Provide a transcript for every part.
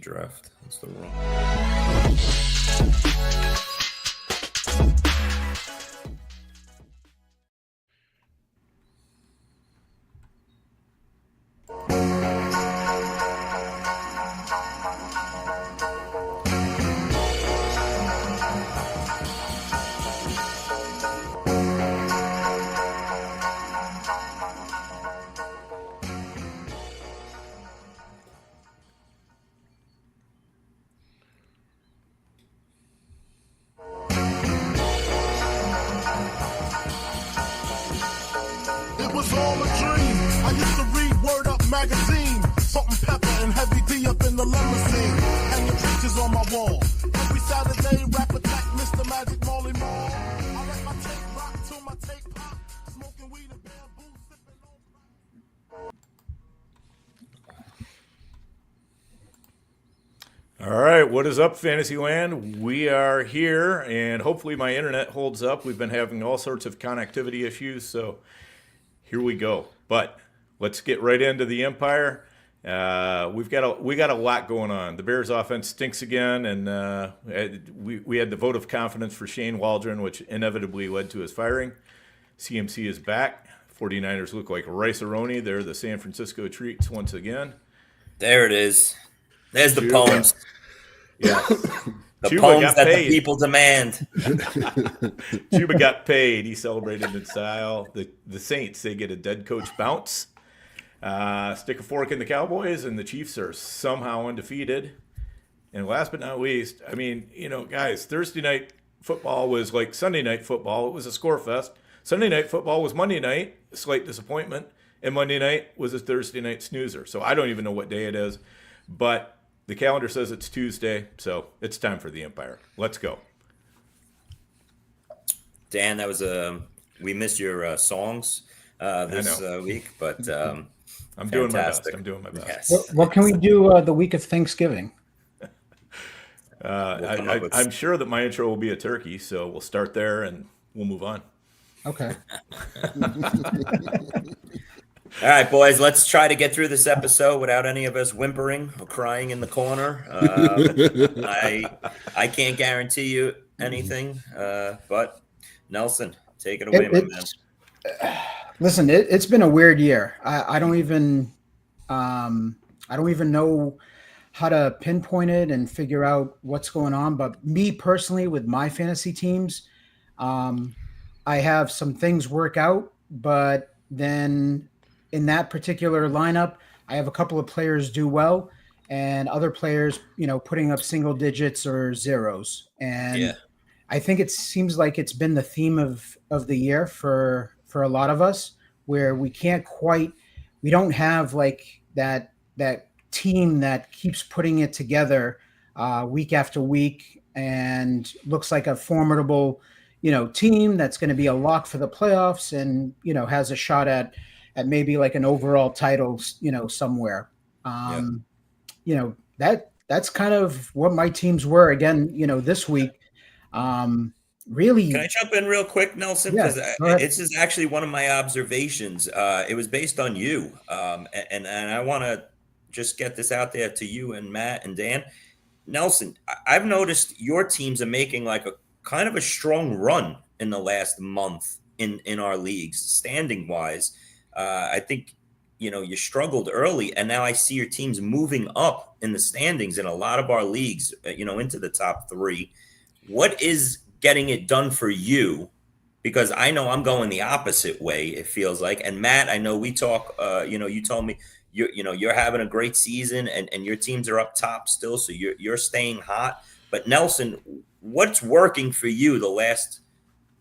draft. That's the rule. What is up, Fantasyland? We are here, and hopefully my internet holds up. We've been having all sorts of connectivity issues, so here we go. But let's get right into the Empire. We got a lot going on. The Bears' offense stinks again, and we had the vote of confidence for Shane Waldron, which inevitably led to his firing. CMC is back. 49ers look like rice-a-roni. They're the San Francisco treats once again. There it is. There's the poems. Yeah. The poems that the people demand. Chuba got paid. He celebrated in style. The Saints, they get a dead coach bounce. Stick a fork in the Cowboys, and the Chiefs are somehow undefeated. And last but not least, I mean, guys, Thursday night football was like Sunday night football. It was a score fest. Sunday night football was Monday night, a slight disappointment. And Monday night was a Thursday night snoozer. So I don't even know what day it is. But the calendar says it's Tuesday, so it's time for the Empire. Let's go. Dan, that was we missed your songs this week, but I'm doing my best. Yes. What can we do the week of Thanksgiving? I'm sure that my intro will be a turkey, so we'll start there and we'll move on. Okay. All right, boys, let's try to get through this episode without any of us whimpering or crying in the corner. I can't guarantee you anything, but Nelson, take it away, my man. Listen, it's been a weird year. I don't even know how to pinpoint it and figure out what's going on. But me personally, with my fantasy teams, I have some things work out, but then in that particular lineup, I have a couple of players do well and other players, putting up single digits or zeros. And I think it seems like it's been the theme of the year for a lot of us, where we don't have like that team that keeps putting it together week after week and looks like a formidable, team that's going to be a lock for the playoffs and, has a shot at maybe like an overall title, somewhere. That's kind of what my teams were again, this week. Really. Can I jump in real quick, Nelson? Because this is actually one of my observations. It was based on you. And I want to just get this out there to you and Matt and Dan. Nelson, I've noticed your teams are making like a kind of a strong run in the last month in our leagues, standing wise. I think, you struggled early, and now I see your teams moving up in the standings in a lot of our leagues, into the top three. What is getting it done for you? Because I know I'm going the opposite way, it feels like. And Matt, I know we talk, you told me you're having a great season and your teams are up top still, so you're staying hot. But Nelson, what's working for you the last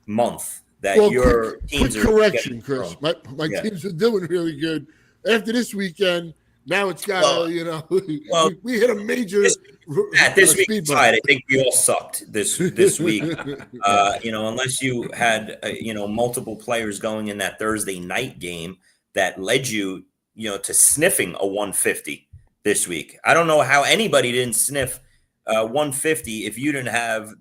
month that your teams are correction, Chris. My teams are doing really good. After this weekend, now it's got we hit a major this week. I think we all sucked this week. Unless you had multiple players going in that Thursday night game that led you to sniffing a 150 this week. I don't know how anybody didn't sniff 150 if you didn't have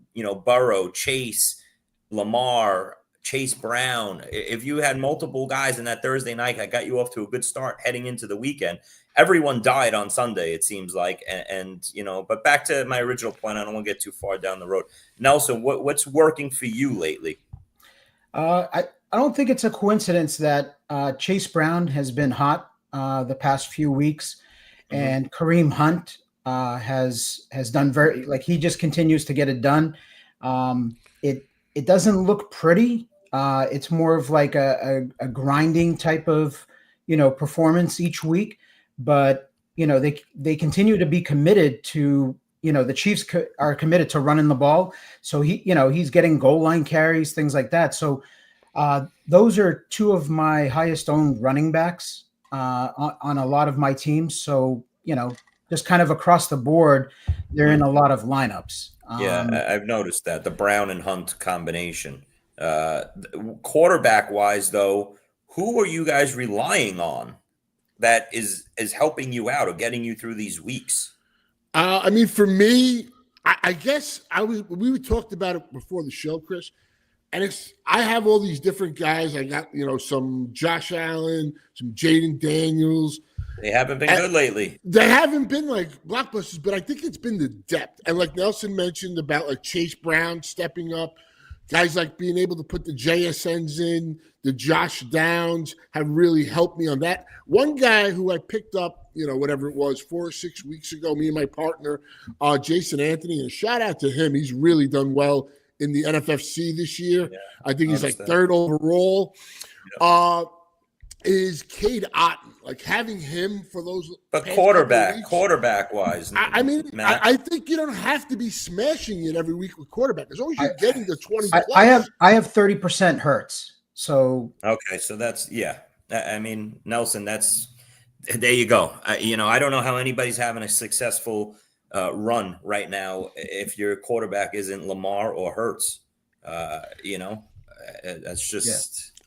Burrow, Chase, Lamar, Chase Brown. If you had multiple guys in that Thursday night, that got you off to a good start heading into the weekend. everyone died on Sunday, it seems like. And but back to my original point, I don't want to get too far down the road. Nelson, what's working for you lately? I don't think it's a coincidence that Chase Brown has been hot the past few weeks, and Kareem Hunt has done he just continues to get it done. It doesn't look pretty. It's more of like a grinding type of performance each week, but they continue to be committed to the Chiefs are committed to running the ball, so he's getting goal line carries, things like that. So those are two of my highest owned running backs on a lot of my teams. So just kind of across the board, they're in a lot of lineups. I've noticed that the Brown and Hunt combination. Quarterback wise, though, who are you guys relying on that is helping you out or getting you through these weeks? I mean, for me, I guess we talked about it before the show, Chris, and I have all these different guys. I got some Josh Allen, some Jaden Daniels. They haven't been good lately. They haven't been like blockbusters, but I think it's been the depth. And like Nelson mentioned about like Chase Brown stepping up, guys like being able to put the JSNs in, the Josh Downs have really helped me on that. One guy who I picked up, whatever it was, 4 or 6 weeks ago, me and my partner, Jason Anthony, and shout out to him. He's really done well in the NFFC this year. Yeah, I think he's like 3rd overall. Yeah. Is Cade Otton, like having him for those. But quarterback wise. I mean, I think you don't have to be smashing it every week with quarterback. As long as you're getting the 20 plus. I have 30% Hurts. So okay, so that's I mean, Nelson, there you go. I don't know how anybody's having a successful run right now if your quarterback isn't Lamar or Hurts. That's just. Yeah.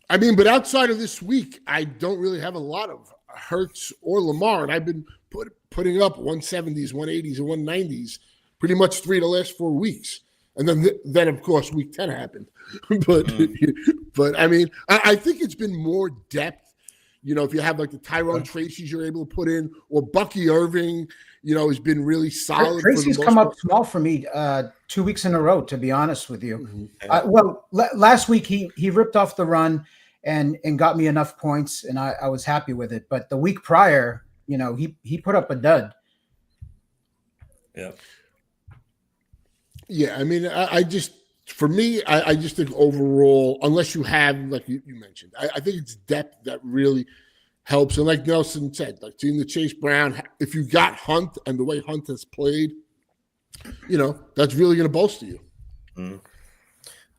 I mean, but outside of this week, I don't really have a lot of Hurts or Lamar, and I've been putting up 170s, 180s, and 190s pretty much 3 of the last 4 weeks. And then of course, week 10 happened. But I mean, I think it's been more depth. If you have like the Tyrone Tracy's you're able to put in, or Bucky Irving, has been really solid. Tracy's come up small for me 2 weeks in a row, to be honest with you. Last week he ripped off the run and got me enough points, and I was happy with it. But the week prior, he put up a dud. Yeah. Yeah, I mean, I just think overall, unless you have, like you mentioned, I think it's depth that really helps. And like Nelson said, like seeing the Chase Brown, if you got Hunt and the way Hunt has played, that's really going to bolster you. Mm-hmm.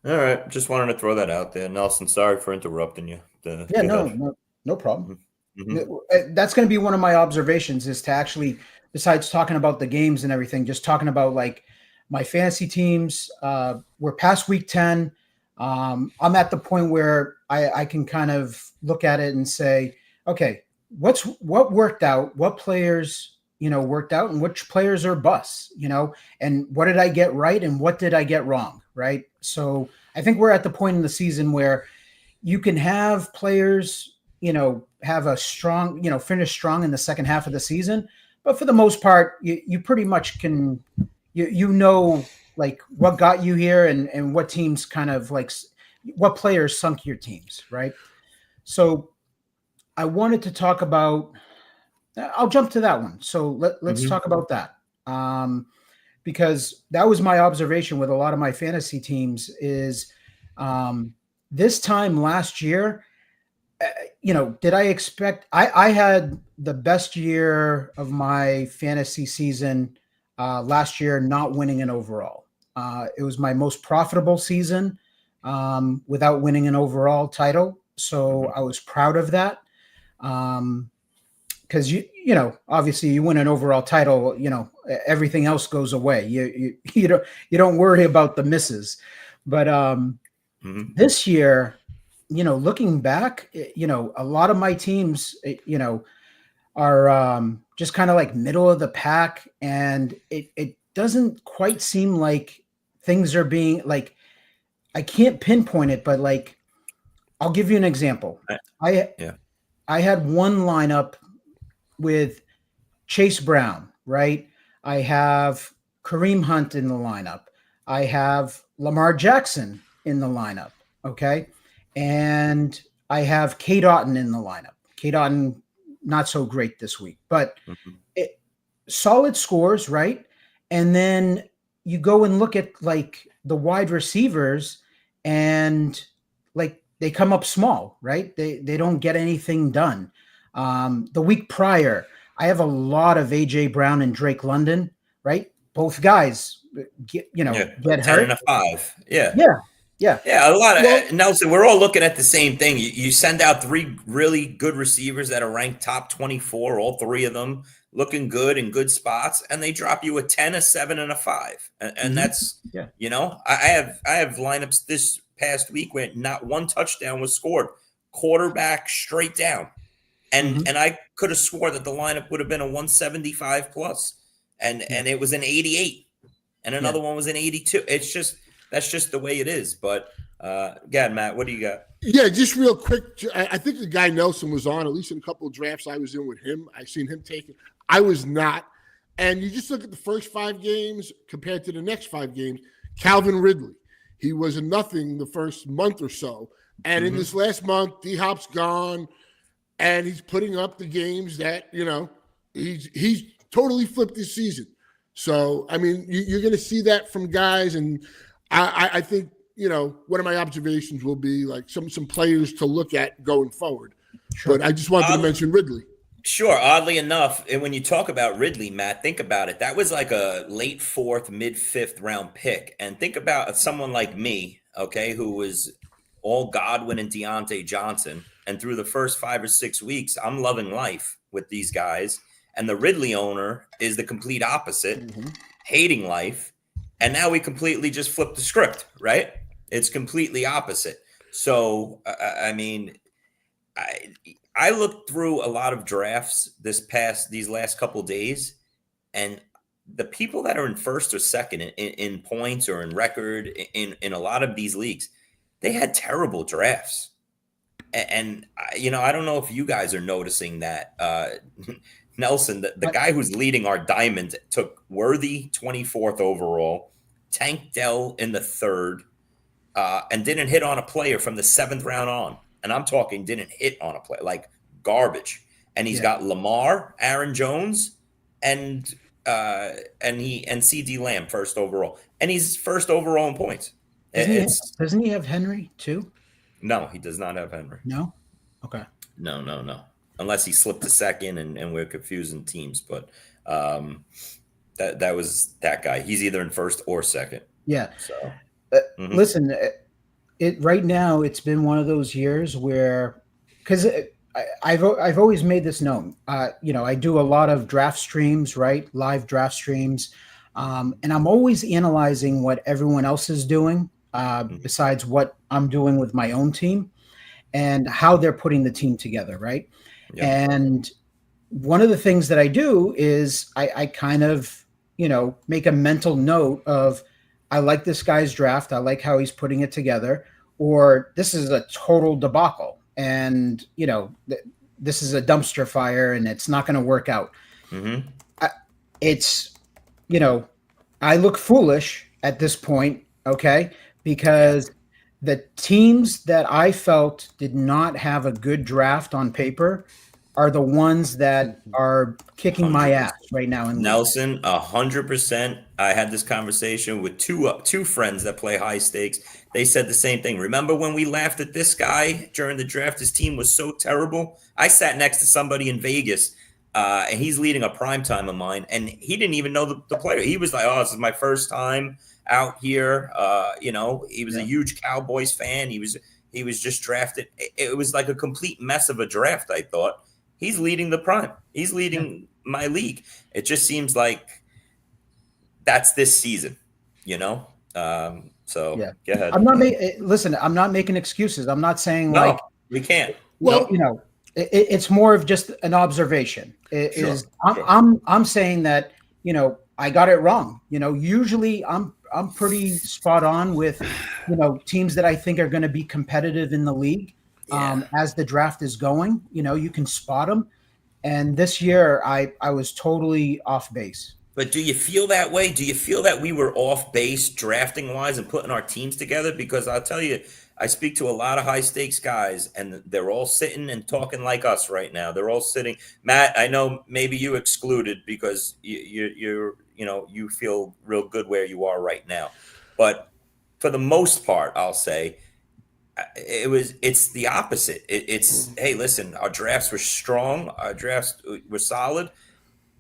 All right. Just wanted to throw that out there. Nelson, sorry for interrupting you. No problem. Mm-hmm. That's going to be one of my observations is to actually, besides talking about the games and everything, just talking about like my fantasy teams. We're past week 10. I'm at the point where I can kind of look at it and say, okay, what worked out, what players, worked out, and which players are busts, and what did I get right and what did I get wrong, right? So I think we're at the point in the season where you can have players, have a strong, finish strong in the second half of the season, but for the most part, you pretty much can, like what got you here and what teams kind of like what players sunk your teams, right? So I wanted to talk about, I'll jump to that one. So let's talk about that. Because that was my observation with a lot of my fantasy teams is this time last year, did I expect, I had the best year of my fantasy season last year, not winning an overall. It was my most profitable season without winning an overall title. So I was proud of that. Because obviously you win an overall title, everything else goes away. You don't worry about the misses. But this year, looking back, a lot of my teams, are just kind of like middle of the pack, and it doesn't quite seem like things are being like, I can't pinpoint it, but like, I'll give you an example. I had one lineup with Chase Brown, right? I have Kareem Hunt in the lineup. I have Lamar Jackson in the lineup. Okay. And I have Kate Otten in the lineup. Kate Otten, not so great this week, but solid scores, right? And then you go and look at like the wide receivers and like they come up small, right? They don't get anything done. The week prior, I have a lot of AJ Brown and Drake London, right? Both guys get hurt. 10 and a 5. Yeah. Yeah. A lot of Nelson. We're all looking at the same thing. You send out 3 really good receivers that are ranked top 24, all 3 of them looking good in good spots, and they drop you a 10, a 7, and a 5. And that's I have lineups this past week where not one touchdown was scored, quarterback straight down, and I could have swore that the lineup would have been a 175 plus, and it was an 88, and another one was an 82. That's just the way it is. But Matt, what do you got? Yeah, just real quick. I think the guy Nelson was on, at least in a couple of drafts I was in with him. I seen him taking. I was not. And you just look at the first 5 games compared to the next 5 games. Calvin Ridley, he was a nothing the first month or so. And in this last month, D-Hop's gone, and he's putting up the games that, he's totally flipped this season. So, I mean, you're going to see that from guys, and I think, one of my observations will be like some players to look at going forward. Sure. But I just wanted to mention Ridley. Sure. Oddly enough, and when you talk about Ridley, Matt, think about it. That was like a late 4th, mid 5th round pick. And think about someone like me, okay, who was all Godwin and Diontae Johnson. And through the first 5 or 6 weeks, I'm loving life with these guys. And the Ridley owner is the complete opposite, hating life. And now we completely just flipped the script, right? It's completely opposite. So, I mean, I looked through a lot of drafts these last couple of days, and the people that are in first or second in points or in record in a lot of these leagues, they had terrible drafts. And I don't know if you guys are noticing that. Nelson, the guy who's leading our diamond, took Worthy 24th overall, Tank Dell in the 3rd, and didn't hit on a player from the 7th round on. And I'm talking didn't hit on a play, like garbage. And he's got Lamar, Aaron Jones, and CD Lamb first overall. And he's first overall in points. Doesn't he have Henry too? No, he does not have Henry. No? Okay. No. Unless he slipped to second and we're confusing teams. But that was that guy. He's either in first or second. Yeah. So listen, right now it's been one of those years where, because I've always made this known. I do a lot of draft streams, right? Live draft streams, and I'm always analyzing what everyone else is doing, besides what I'm doing with my own team, and how they're putting the team together, right? Yeah. And one of the things that I do is I kind of make a mental note of, I like this guy's draft. I like how he's putting it together. Or this is a total debacle, and this is a dumpster fire, and it's not going to work out. I look foolish at this point, okay, because the teams that I felt did not have a good draft on paper are the ones that are kicking 100%. My ass right now. In Nelson, 100%. I had this conversation with two friends that play high stakes. They said the same thing. Remember when we laughed at this guy during the draft? His team was so terrible. I sat next to somebody in Vegas, and he's leading a primetime of mine, and he didn't even know the player. He was like, "Oh, this is my first time out here." He was a huge Cowboys fan. He was just drafted. It was like a complete mess of a draft, I thought. He's leading the prime. He's leading my league. It just seems like that's this season, So go ahead. I'm not making excuses. I'm not saying we can't. Well, it's more of just an observation. I'm saying that I got it wrong. Usually I'm pretty spot on with teams that I think are going to be competitive in the league. As the draft is going, you can spot them. And this year, I was totally off base. But do you feel that way? Do you feel that we were off base drafting wise and putting our teams together? Because I'll tell you, I speak to a lot of high stakes guys, and they're all sitting and talking like us right now. They're all sitting. Matt, I know maybe you excluded because you feel real good where you are right now. But for the most part, I'll say it's the opposite. It's hey, listen, our drafts were strong, our drafts were solid.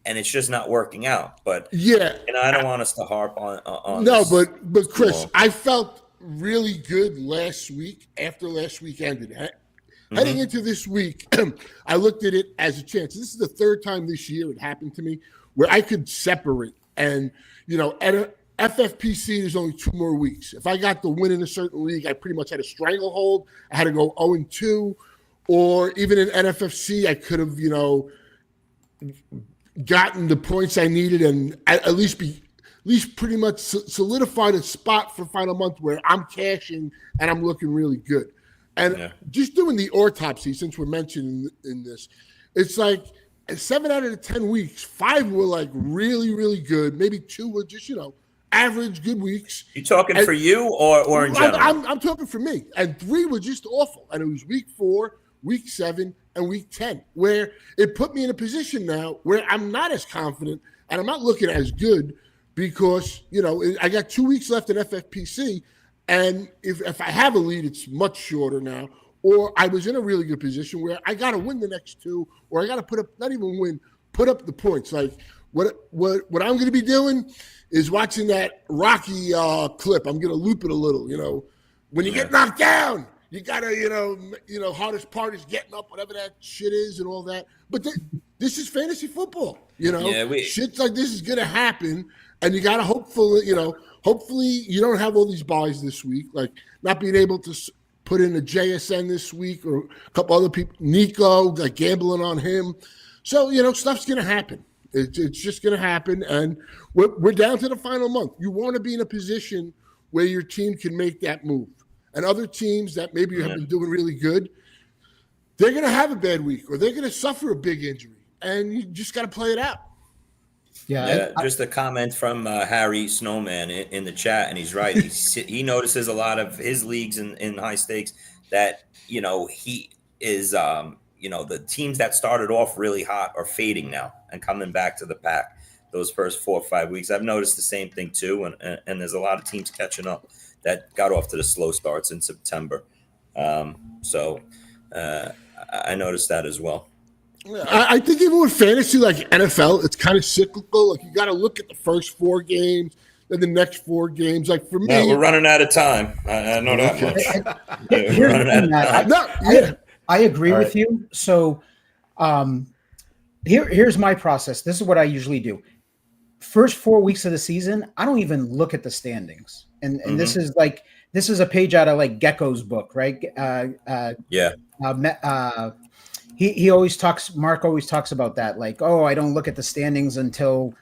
And it's just not working out. But yeah, and I don't want us to harp on no, this. but Chris, I felt really good last week after last week ended. Heading into this week, I looked at it as a chance. This is the third time this year it happened to me where I could separate. And at a FFPC, there's only 2 more weeks. If I got the win in a certain league, I pretty much had a stranglehold. I had to go 0-2, or even in NFFC, I could have gotten the points I needed and at least pretty much solidified a spot for final month where I'm cashing and I'm looking really good. And just doing the autopsy, since we're mentioning in this, it's like 7 out of the 10 weeks, 5 were like really, really good. Maybe 2 were just, average good weeks. You talking for you or in general? I'm talking for me. And 3 were just awful. And it was week 4, week 7, and week 10, where it put me in a position now where I'm not as confident and I'm not looking as good because, I got 2 weeks left in FFPC. And if I have a lead, it's much shorter now. Or I was in a really good position where I got to win the next 2, or I got to put up the points. Like what I'm going to be doing is watching that Rocky clip. I'm going to loop it a little, when you get knocked down, you gotta, hardest part is getting up, whatever that shit is and all that. But this is fantasy football, shit like this is gonna happen, and you gotta hopefully you don't have all these buys this week, like not being able to put in a JSN this week or a couple other people, Nico, like gambling on him. So stuff's gonna happen. It's just gonna happen, and we're down to the final month. You want to be in a position where your team can make that move. And other teams that maybe have been doing really good, they're going to have a bad week or they're going to suffer a big injury. And you just got to play it out. Yeah, just a comment from Harry Snowman in the chat, and he's right. He notices a lot of his leagues in high stakes that, he is, the teams that started off really hot are fading now and coming back to the pack those first 4 or 5 weeks. I've noticed the same thing too, and there's a lot of teams catching up that got off to the slow starts in September. So I noticed that as well. I think even with fantasy like NFL, it's kind of cyclical. Like you got to look at the first 4 games, then the next 4 games. Like for me, we're running out of time. I know that much. We're running out of time. I agree with you. So here's my process. This is what I usually do. First 4 weeks of the season, I don't even look at the standings. And this is a page out of like Gecko's book, right? He always talks. Mark always talks about that. Like, I don't look at the standings until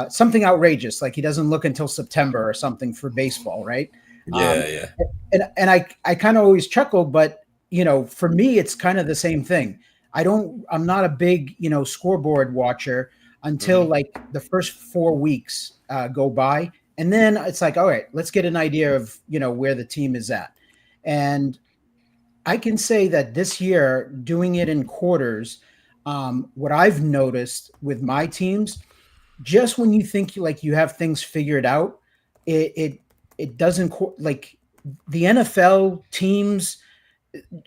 something outrageous. Like he doesn't look until September or something for baseball, right? Yeah. And I kind of always chuckle, but for me, it's kind of the same thing. I'm not a big scoreboard watcher until like the first 4 weeks go by. And then it's like, all right, let's get an idea of, where the team is at. And I can say that this year, doing it in quarters, what I've noticed with my teams, just when you think you have things figured out, it doesn't like the NFL teams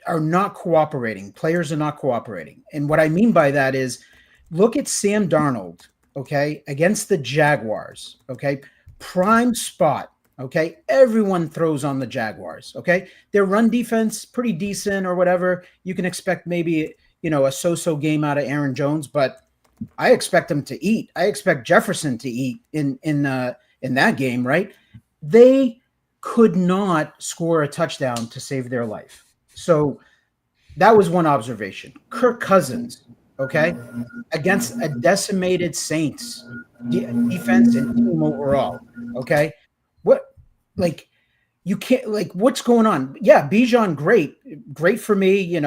are not cooperating. Players are not cooperating. And what I mean by that is look at Sam Darnold, okay, against the Jaguars, okay? Prime spot, okay? Everyone throws on the Jaguars, okay? Their run defense, pretty decent or whatever. You can expect maybe, a so-so game out of Aaron Jones, but I expect him to eat. I expect Jefferson to eat in that game, right? They could not score a touchdown to save their life. So that was one observation. Kirk Cousins, okay, against a decimated Saints defense and team overall, okay? You can't, what's going on? Yeah, Bijan, great for me,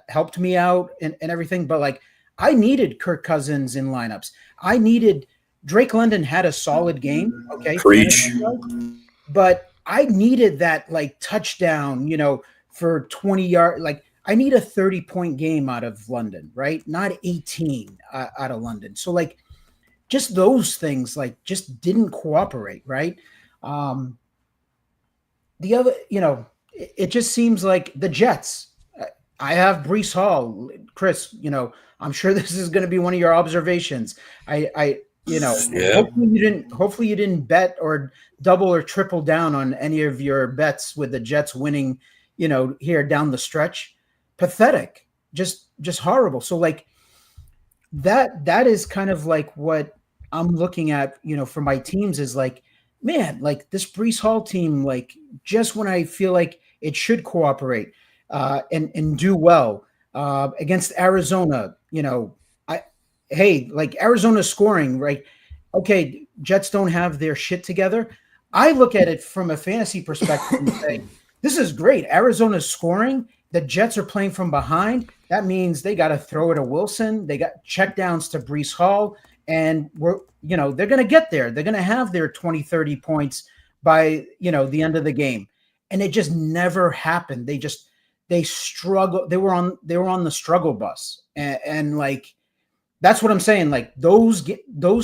helped me out and everything, but I needed Kirk Cousins in lineups. I needed Drake London had a solid game, okay, Preach. but I needed that like touchdown, for 20 yards. Like I need a 30-point game out of London, right? Not 18 out of London. So like just those things like just didn't cooperate, right? The other, it just seems like the Jets. I have Breece Hall, Chris. I'm sure this is going to be one of your observations. Hopefully you didn't bet or double or triple down on any of your bets with the Jets winning, here down the stretch. Pathetic, just horrible. So like that is kind of like what I'm looking at, for my teams is like, man, like this Breece Hall team, like just when I feel like it should cooperate and do well against Arizona, like Arizona scoring, right? Okay, Jets don't have their shit together. I look at it from a fantasy perspective and say, this is great. Arizona's scoring. The Jets are playing from behind. That means they got to throw it to Wilson. They got checkdowns to Breece Hall. And they're going to get there. They're going to have their 20, 30 points by, the end of the game. And it just never happened. They struggle. They were on the struggle bus. And like, that's what I'm saying. Like those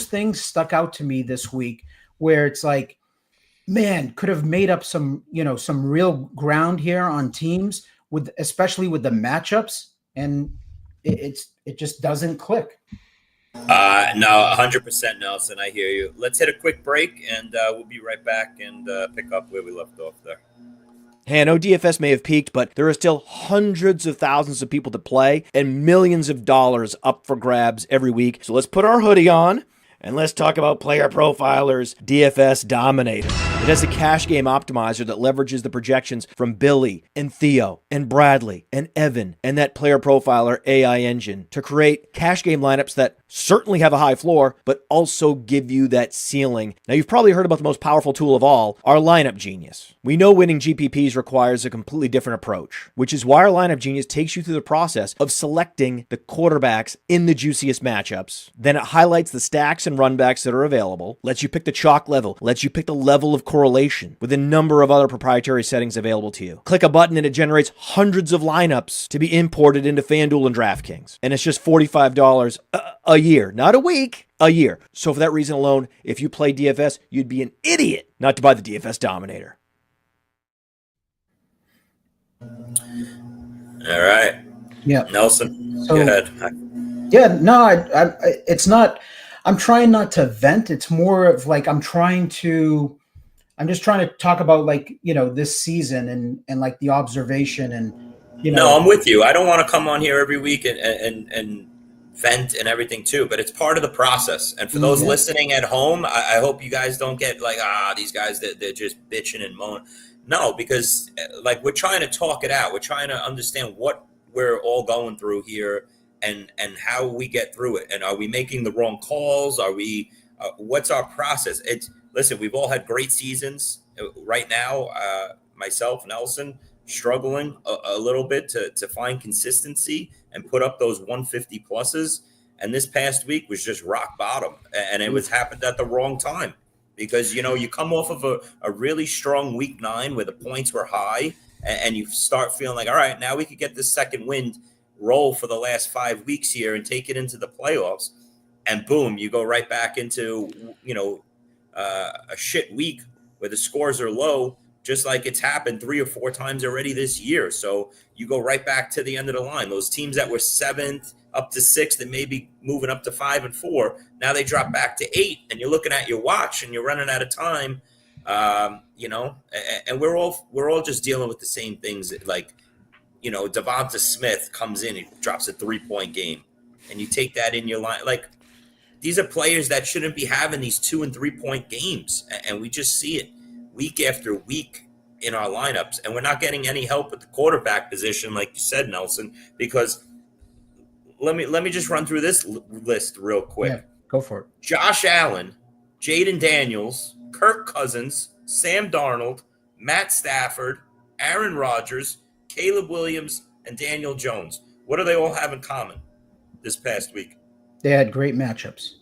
things stuck out to me this week where it's like, man, could have made up some real ground here on teams especially with the matchups. And it just doesn't click. No, 100% Nelson. I hear you. Let's hit a quick break and we'll be right back and pick up where we left off there. Hey, I know DFS may have peaked, but there are still hundreds of thousands of people to play and millions of dollars up for grabs every week. So let's put our hoodie on and let's talk about Player Profiler's DFS Dominator. It has a cash game optimizer that leverages the projections from Billy and Theo and Bradley and Evan and that Player Profiler AI engine to create cash game lineups that certainly have a high floor, but also give you that ceiling. Now, you've probably heard about the most powerful tool of all, our Lineup Genius. We know winning GPPs requires a completely different approach, which is why our Lineup Genius takes you through the process of selecting the quarterbacks in the juiciest matchups. Then it highlights the stacks and runbacks that are available, lets you pick the chalk level, lets you pick the level of correlation with a number of other proprietary settings available to you. Click a button and it generates hundreds of lineups to be imported into FanDuel and DraftKings. And it's just $45 a year, not a week, a year. So for that reason alone, if you play DFS, you'd be an idiot not to buy the DFS Dominator. All right. Yeah. Nelson, So- go ahead. Yeah, no, it's not. I'm trying not to vent. It's more of like I'm just trying to talk about like this season and like the observation and No, I'm with you. I don't want to come on here every week and vent and everything too, but it's part of the process. And for those listening at home, I hope you guys don't get like, these guys, they're just bitching and moaning. No, because like we're trying to talk it out. We're trying to understand what we're all going through here and how we get through it. And are we making the wrong calls? Are we, what's our process? Listen, we've all had great seasons. Right now, myself, Nelson, struggling a little bit to find consistency and put up those 150 pluses. And this past week was just rock bottom. And it was happened at the wrong time because, you come off of a really strong week 9 where the points were high and you start feeling like, all right, now we could get this second wind roll for the last 5 weeks here and take it into the playoffs. And boom, you go right back into, a shit week where the scores are low, just like it's happened 3 or 4 times already this year. So you go right back to the end of the line. Those teams that were 7th up to 6th and maybe moving up to 5 and 4, now they drop back to 8 and you're looking at your watch and you're running out of time. And we're all just dealing with the same things. Like, Devonta Smith comes in, he drops a 3-point game and you take that in your line. Like, these are players that shouldn't be having these 2 and 3 point games. And we just see it week after week in our lineups. And we're not getting any help at the quarterback position, like you said, Nelson, because let me just run through this list real quick. Yeah, go for it. Josh Allen, Jaden Daniels, Kirk Cousins, Sam Darnold, Matt Stafford, Aaron Rodgers, Caleb Williams, and Daniel Jones. What do they all have in common? this past week. They had great matchups.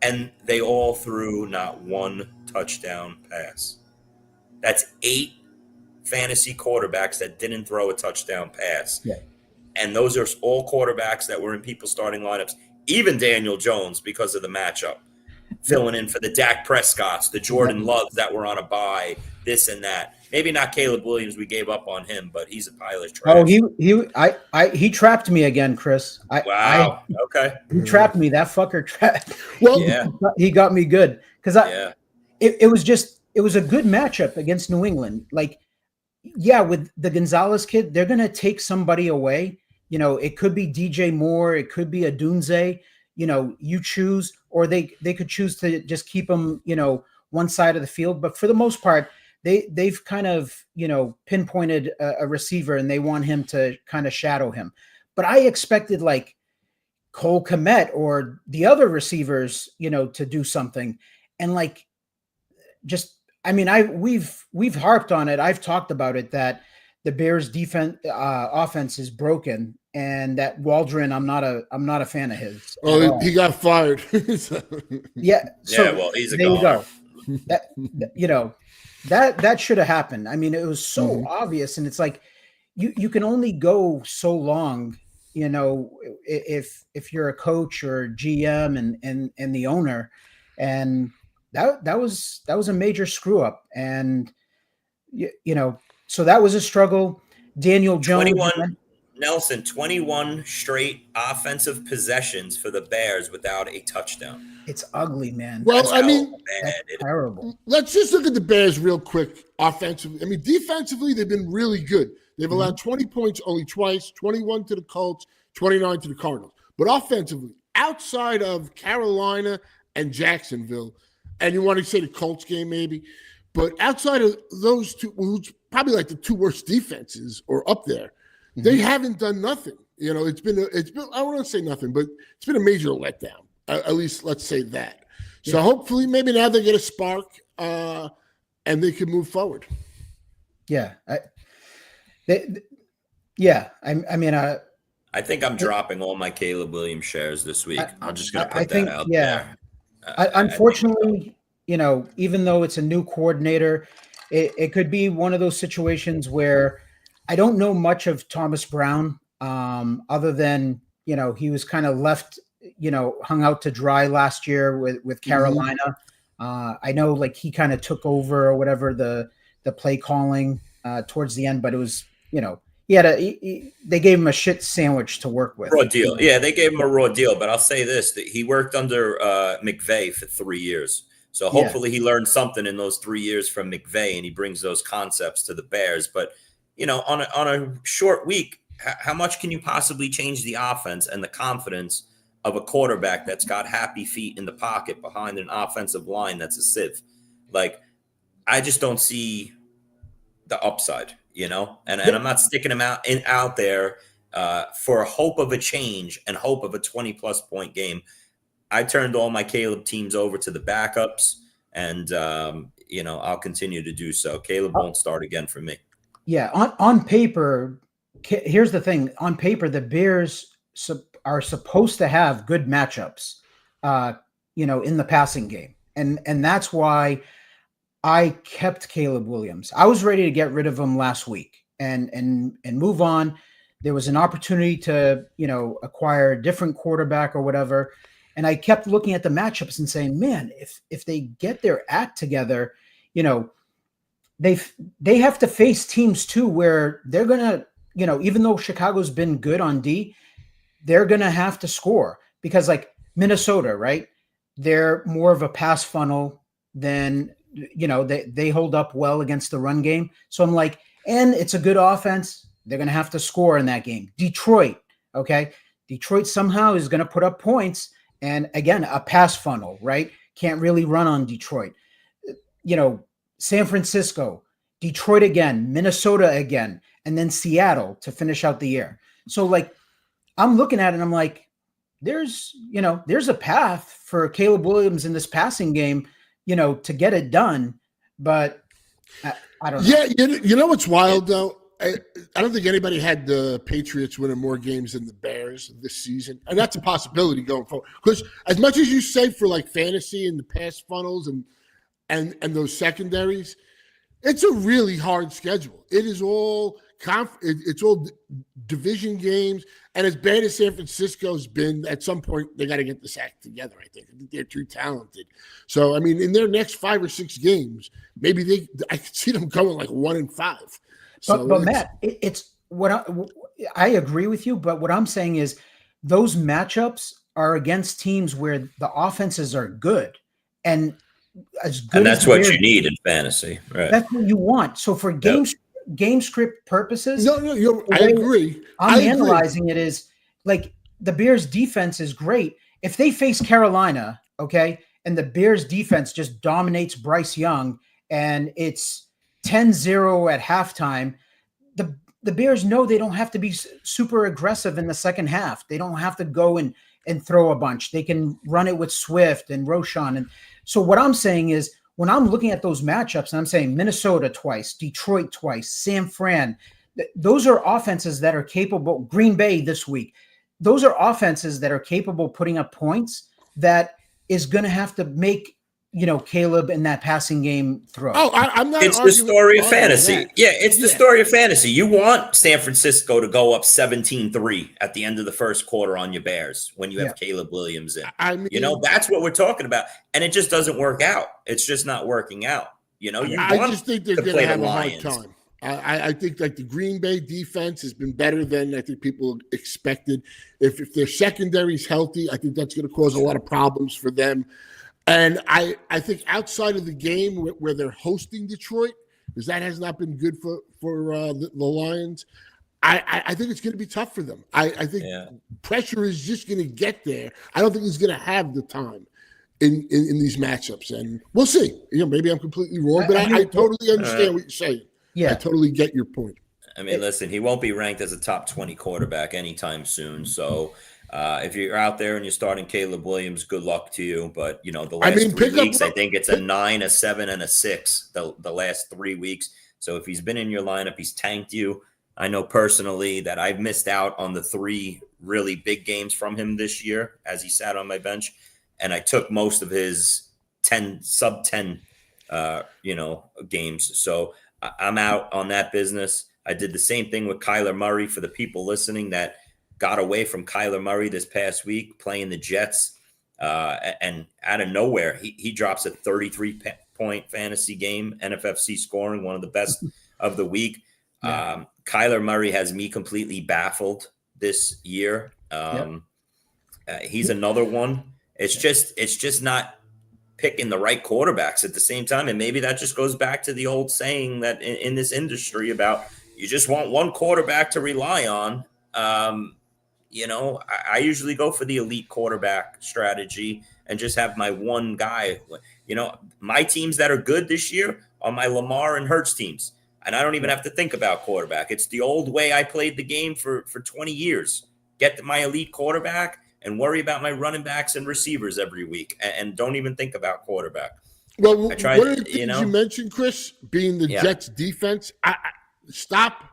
And they all threw not one touchdown pass. That's 8 fantasy quarterbacks that didn't throw a touchdown pass. Yeah. And those are all quarterbacks that were in people's starting lineups. Even Daniel Jones, because of the matchup, filling in for the Dak Prescotts, the Jordan Loves that were on a bye, this and that. Maybe not Caleb Williams. We gave up on him, but he's a pile of trash. Oh, he trapped me again, Chris. Wow. Okay. He trapped me. That fucker trapped. Well, Yeah. He got me good because Yeah. it was a good matchup against New England. Like, yeah, with the Gonzalez kid, they're gonna take somebody away. You know, it could be DJ Moore, it could be a Dunze. You know, you choose, or they could choose to just keep him, you know, one side of the field. But for the most part, they've kind of, you know, pinpointed a receiver and they want him to kind of shadow him. But I expected like Cole Kmet or the other receivers, you know, to do something. And like, just, I mean, we've harped on it. I've talked about it that the Bears offense is broken, and that Waldron, I'm not a fan of his. Oh, he got fired. Yeah. So Yeah, well, he's a there you goner. go. That, you know, that should have happened. I mean, it was so obvious, and it's like you can only go so long, you know, if you're a coach or GM and the owner, and that was a major screw up, and you know, so that was a struggle. Daniel Jones, 21 straight offensive possessions for the Bears without a touchdown. it's ugly, man. Well, That's I how mean, bad That's it is. terrible. let's just look at the Bears real quick offensively. I mean, defensively, they've been really good. They've allowed 20 points only twice, 21 to the Colts, 29 to the Cardinals. But offensively, outside of Carolina and Jacksonville, and you want to say the Colts game maybe, but outside of those two, who's probably like the two worst defenses or up there, they haven't done nothing. You know, it's been I don't want to say nothing, but it's been a major letdown. At least let's say that. So hopefully, maybe now they get a spark and they can move forward. Yeah. I mean, I think I'm dropping all my Caleb Williams shares this week. I'm just going to put I think, that out yeah. there. Unfortunately, you know, even though it's a new coordinator, it could be one of those situations where I don't know much of Thomas Brown, other than, you know, he was kind of left, you know, hung out to dry last year with Carolina. I know like he kind of took over or whatever the play calling towards the end, but it was, you know, they gave him a shit sandwich to work with. Raw deal. Yeah, they gave him a raw deal, but I'll say this, that he worked under McVay for 3 years. So hopefully he learned something in those 3 years from McVay and he brings those concepts to the Bears. But, you know, on a short week, how much can you possibly change the offense and the confidence of a quarterback that's got happy feet in the pocket behind an offensive line that's a sieve? Like, I just don't see the upside, you know, and I'm not sticking him out there for a hope of a change and hope of a 20-plus point game. I turned all my Caleb teams over to the backups, and, you know, I'll continue to do so. Caleb won't start again for me. Yeah, on paper, here's the thing. On paper, the Bears are supposed to have good matchups, you know, in the passing game. And that's why I kept Caleb Williams. I was ready to get rid of him last week and move on. There was an opportunity to, you know, acquire a different quarterback or whatever. And I kept looking at the matchups and saying, man, if they get their act together, you know, they have to face teams too where they're going to, you know, even though Chicago's been good on D, they're going to have to score because like Minnesota, right? They're more of a pass funnel than, you know, they hold up well against the run game. So I'm like, and it's a good offense. They're going to have to score in that game. Detroit, okay? Detroit somehow is going to put up points. And again, a pass funnel, right? Can't really run on Detroit. You know, San Francisco, Detroit again, Minnesota again, and then Seattle to finish out the year. So like, I'm looking at it and I'm like, there's a path for Caleb Williams in this passing game, you know, to get it done. But I don't know. Yeah, you know what's wild though? I don't think anybody had the Patriots winning more games than the Bears this season, and that's a possibility going forward. Because as much as you say for like fantasy and the pass funnels and those secondaries, it's a really hard schedule. It is all it's all division games, and as bad as San Francisco's been, at some point they got to get this act together. I think they're too talented. So I mean, in their next 5 or 6 games, maybe I could see them going like 1-5. So but Matt, it's what I agree with you. But what I'm saying is those matchups are against teams where the offenses are good, and as good. And that's what you need in fantasy, right? That's what you want. So for game script purposes, I agree. I'm analyzing it as like the Bears defense is great. If they face Carolina, okay, and the Bears defense just dominates Bryce Young and it's 10-0 at halftime, the Bears know they don't have to be super aggressive in the second half. They don't have to go and throw a bunch. They can run it with Swift and Roschon. And so what I'm saying is, when I'm looking at those matchups, and I'm saying Minnesota twice, Detroit twice, San Fran, those are offenses that are capable. Green Bay this week, those are offenses that are capable of putting up points that is going to have to make, Caleb in that passing game throw. Oh, I'm not. It's the story of fantasy. Yeah, it's the story of fantasy. You want San Francisco to go up 17-3 at the end of the first quarter on your Bears when you have Caleb Williams in. I mean, that's what we're talking about, and it just doesn't work out. It's just not working out. I just think they're going to have a hard time. I think like the Green Bay defense has been better than I think people expected. If their secondary is healthy, I think that's going to cause a lot of problems for them. And I think outside of the game where they're hosting Detroit, because that has not been good for the Lions, I think it's going to be tough for them. I think pressure is just going to get there. I don't think he's going to have the time in these matchups, and we'll see. Maybe I'm completely wrong, but I totally understand what you're saying. Yeah, I totally get your point. I mean, listen, he won't be ranked as a top 20 quarterback anytime soon, so. If you're out there and you're starting Caleb Williams, good luck to you. But, the last 3 weeks, I think it's a 9, a 7, and a 6 the last 3 weeks. So if he's been in your lineup, he's tanked you. I know personally that I've missed out on the 3 really big games from him this year as he sat on my bench. And I took most of his sub 10, games. So I'm out on that business. I did the same thing with Kyler Murray for the people listening that got away from Kyler Murray this past week playing the Jets, and out of nowhere, he drops a 33-point fantasy game, NFFC scoring, one of the best of the week. Kyler Murray has me completely baffled this year. He's another one. It's just not picking the right quarterbacks at the same time, and maybe that just goes back to the old saying that in this industry about you just want one quarterback to rely on. I usually go for the elite quarterback strategy and just have my one guy. My teams that are good this year are my Lamar and Hurts teams. And I don't even have to think about quarterback. It's the old way I played the game for 20 years. Get my elite quarterback and worry about my running backs and receivers every week and don't even think about quarterback. Well, one of the things you mentioned, Chris, being the Jets defense, stop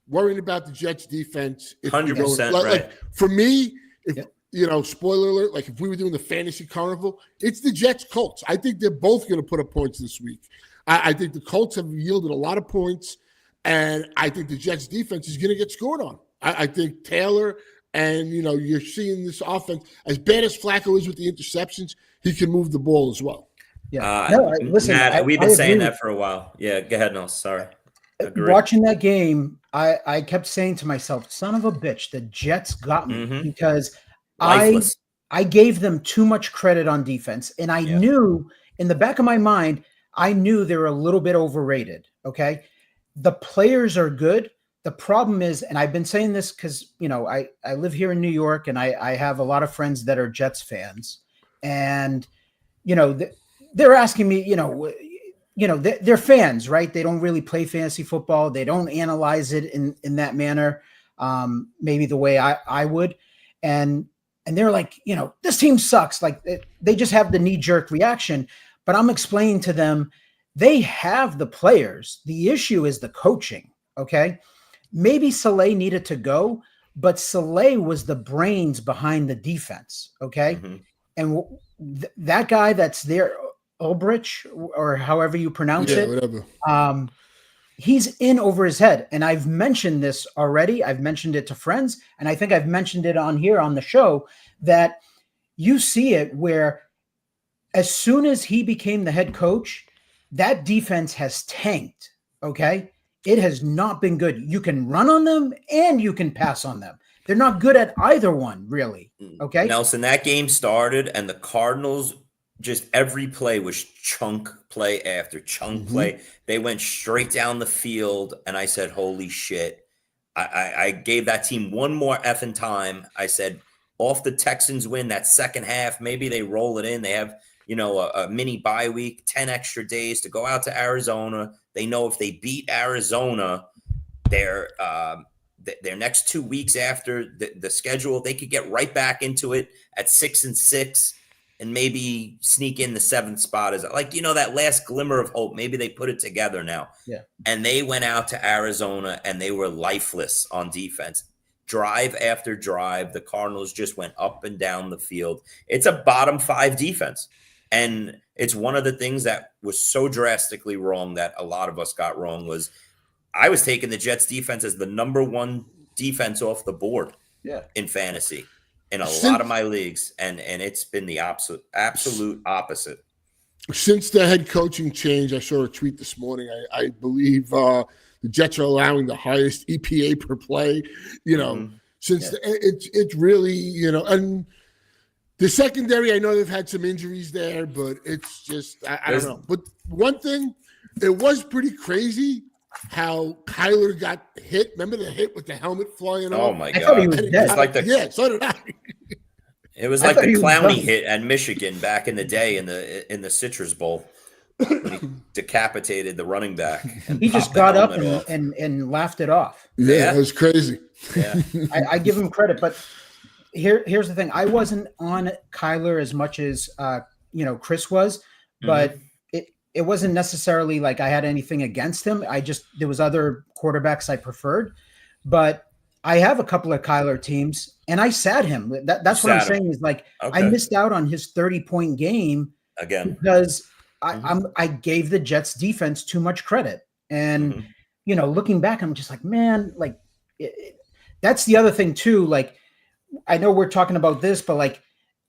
worrying about the Jets defense. 100% right. Like for me, spoiler alert, like if we were doing the fantasy carnival, it's the Jets Colts. I think they're both going to put up points this week. I think the Colts have yielded a lot of points, and I think the Jets defense is going to get scored on. I think Taylor and, you're seeing this offense, as bad as Flacco is with the interceptions, he can move the ball as well. Yeah. Listen, Matt, we've been saying that for a while. Yeah, go ahead, no, sorry. Watching that game, I kept saying to myself, son of a bitch, the Jets got me because Lifeless. I gave them too much credit on defense. And I knew in the back of my mind, I knew they were a little bit overrated. Okay. The players are good. The problem is, and I've been saying this because, I live here in New York and I have a lot of friends that are Jets fans. And, they're asking me, they're fans, right? They don't really play fantasy football. They don't analyze it in that manner, maybe the way I would. And they're like, this team sucks. Like they just have the knee-jerk reaction. But I'm explaining to them, they have the players. The issue is the coaching, okay? maybe Saleh needed to go, but Saleh was the brains behind the defense. Okay. Mm-hmm. And that guy that's there, Ulbrich, or however you pronounce it, whatever. He's in over his head. And I've mentioned this already. I've mentioned it to friends, and I think I've mentioned it on here on the show, that you see it where as soon as he became the head coach, that defense has tanked. Okay. It has not been good. You can run on them and you can pass on them. They're not good at either one, really. Okay. Nelson, that game started and the Cardinals, just every play was chunk play after chunk play. They went straight down the field. And I said, holy shit. I gave that team one more effing time. I said, off the Texans win that second half, maybe they roll it in. They have, a mini bye week, 10 extra days to go out to Arizona. They know if they beat Arizona, their next 2 weeks after the schedule, they could get right back into it at 6-6 and maybe sneak in the 7th spot. As that last glimmer of hope. Maybe they put it together now. Yeah. And they went out to Arizona and they were lifeless on defense. Drive after drive, the Cardinals just went up and down the field. It's a bottom 5 defense. And it's one of the things that was so drastically wrong that a lot of us got wrong was I was taking the Jets defense as the number 1 defense off the board in fantasy in a lot of my leagues. And it's been the absolute opposite. Since the head coaching change, I saw a tweet this morning. I believe the Jets are allowing the highest EPA per play, since it's really, and the secondary, I know they've had some injuries there, but it's just, I don't know. But one thing, it was pretty crazy how Kyler got hit. Remember the hit with the helmet flying off? Oh, my God. I thought he was dead. So did I. It was like the Clowney hit at Michigan back in the day in the Citrus Bowl. When he decapitated the running back. He just got up and laughed it off. Yeah, it was crazy. Yeah. I give him credit, but here's the thing. I wasn't on Kyler as much as Chris was, but it wasn't necessarily like I had anything against him. There was other quarterbacks I preferred, but I have a couple of Kyler teams and I sat him. That's what I'm saying is like, I missed out on his 30-point game again because I gave the Jets defense too much credit. And, looking back, I'm just like, man, like that's the other thing too. Like, I know we're talking about this, but like,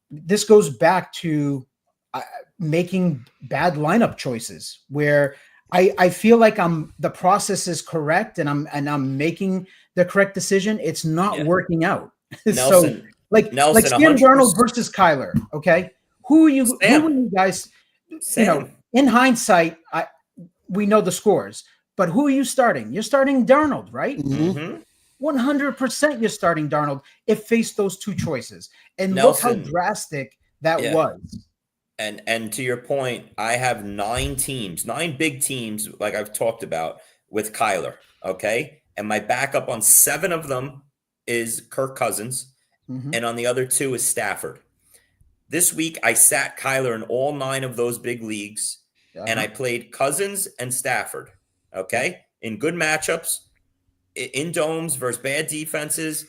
this goes back to making bad lineup choices where I feel like the process is correct and I'm making the correct decision. It's not working out. Nelson, so like Sam Darnold versus Kyler. Okay. Who are you guys, in hindsight, we know the scores, but who are you starting? You're starting Darnold, right? 100% you're starting Darnold if faced those two choices. And Nelson, look how drastic that was. And to your point, I have 9 big teams, like I've talked about, with Kyler, okay? And my backup on 7 of them is Kirk Cousins, and on the other 2 is Stafford. This week, I sat Kyler in all 9 of those big leagues, and I played Cousins and Stafford, okay? In good matchups, in domes versus bad defenses,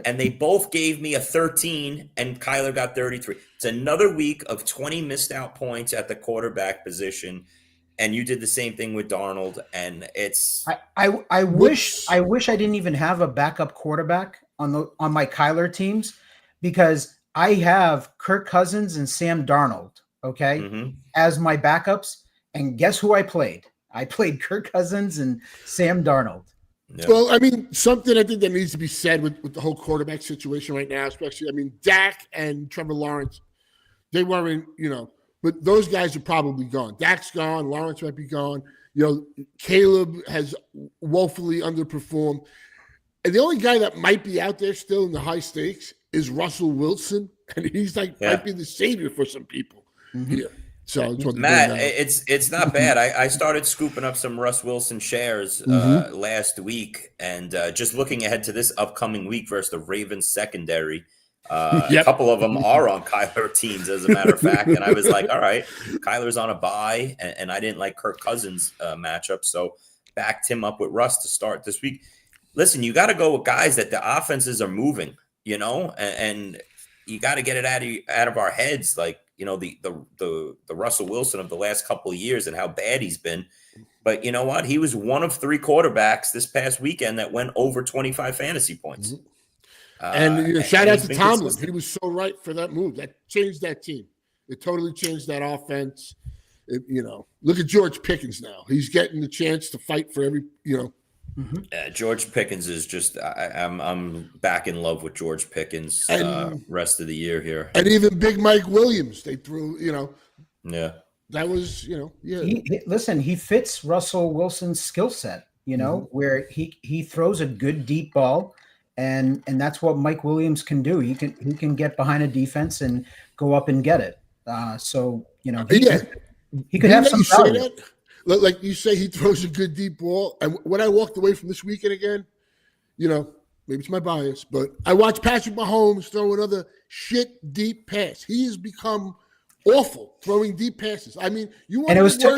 and they both gave me a 13, and Kyler got 33. It's another week of 20 missed out points at the quarterback position, and you did the same thing with Darnold, and it's I wish I didn't even have a backup quarterback on my Kyler teams because I have Kirk Cousins and Sam Darnold, okay, as my backups. And guess who I played? I played Kirk Cousins and Sam Darnold. Yeah. Well, I mean, something I think that needs to be said with the whole quarterback situation right now, especially, I mean, Dak and Trevor Lawrence, they weren't, but those guys are probably gone. Dak's gone. Lawrence might be gone. Caleb has woefully underperformed. And the only guy that might be out there still in the high stakes is Russell Wilson. And he's might be the savior for some people. Yeah. So Matt, it's not bad. I started scooping up some Russ Wilson shares last week, and just looking ahead to this upcoming week versus the Ravens secondary. A couple of them are on Kyler teams, as a matter of fact. And I was like, all right, Kyler's on a bye, and I didn't like Kirk Cousins' matchup, so backed him up with Russ to start this week. listen, you got to go with guys that the offenses are moving, and you got to get it out of our heads, like, the Russell Wilson of the last couple of years and how bad he's been. But you know what? He was one of 3 quarterbacks this past weekend that went over 25 fantasy points. And shout out to Tomlin. Consistent. He was so right for that move. That changed that team. It totally changed that offense. Look at George Pickens now. He's getting the chance to fight for every. George Pickens is just. I'm back in love with George Pickens. Rest of the year here, and even Big Mike Williams. They threw. Yeah. That was, yeah. Listen, he fits Russell Wilson's skill set, where he throws a good deep ball, and that's what Mike Williams can do. He can get behind a defense and go up and get it. He could have some value. Like you say, he throws a good deep ball. And when I walked away from this weekend again, maybe it's my bias, but I watched Patrick Mahomes throw another shit deep pass. He has become awful throwing deep passes. I mean, it was to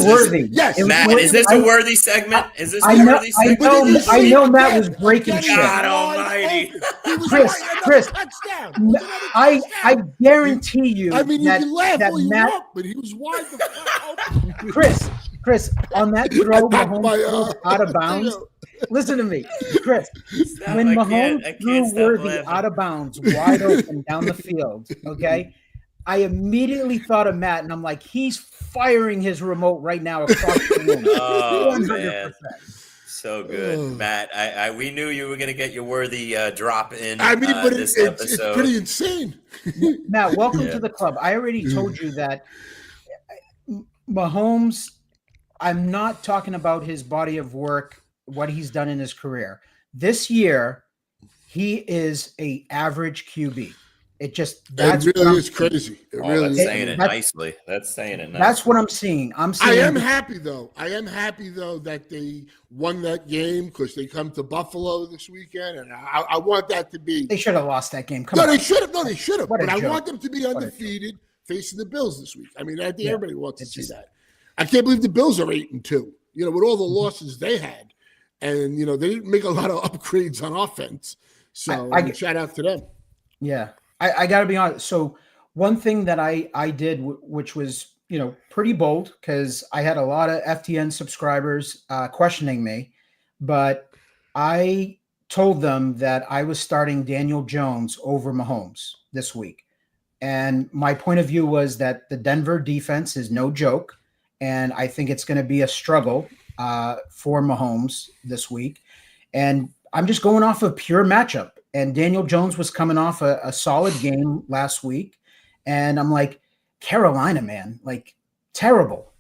Worthy. Yes, Matt, is this a worthy segment? Is this a worthy segment? I know Matt was breaking shit. God Almighty, Chris, I guarantee you. I mean, you can laugh all you Matt, want, but he was wide the fuck open. Chris, on that throw, Mahomes out of bounds. Listen to me, Chris. When Mahomes threw Worthy out of bounds, wide open down the field, okay. I immediately thought of Matt, and I'm like, he's firing his remote right now across the room. Oh, 100%. Man. So good, Matt. We knew you were going to get your worthy drop in. I mean, but this it's episode. Pretty insane. Matt, welcome to the club. I already told you that Mahomes, I'm not talking about his body of work, what he's done in his career. This year, he is an average QB. It really is crazy. That's saying it nicely. That's saying it nicely. That's what I'm seeing. I am happy though. That they won that game because they come to Buffalo this weekend, and I want that to be. They should have lost that game. They should have. But I want them to be undefeated facing the Bills this week. I mean, I think everybody wants to see that. I can't believe the Bills are 8-2. With all the losses they had, and they didn't make a lot of upgrades on offense. So shout out to them. Yeah. I got to be honest. So one thing that I did, which was, pretty bold, because I had a lot of FTN subscribers questioning me, but I told them that I was starting Daniel Jones over Mahomes this week. And my point of view was that the Denver defense is no joke. And I think it's going to be a struggle for Mahomes this week. And I'm just going off of pure matchup. And Daniel Jones was coming off a solid game last week. And I'm like, Carolina, man, like terrible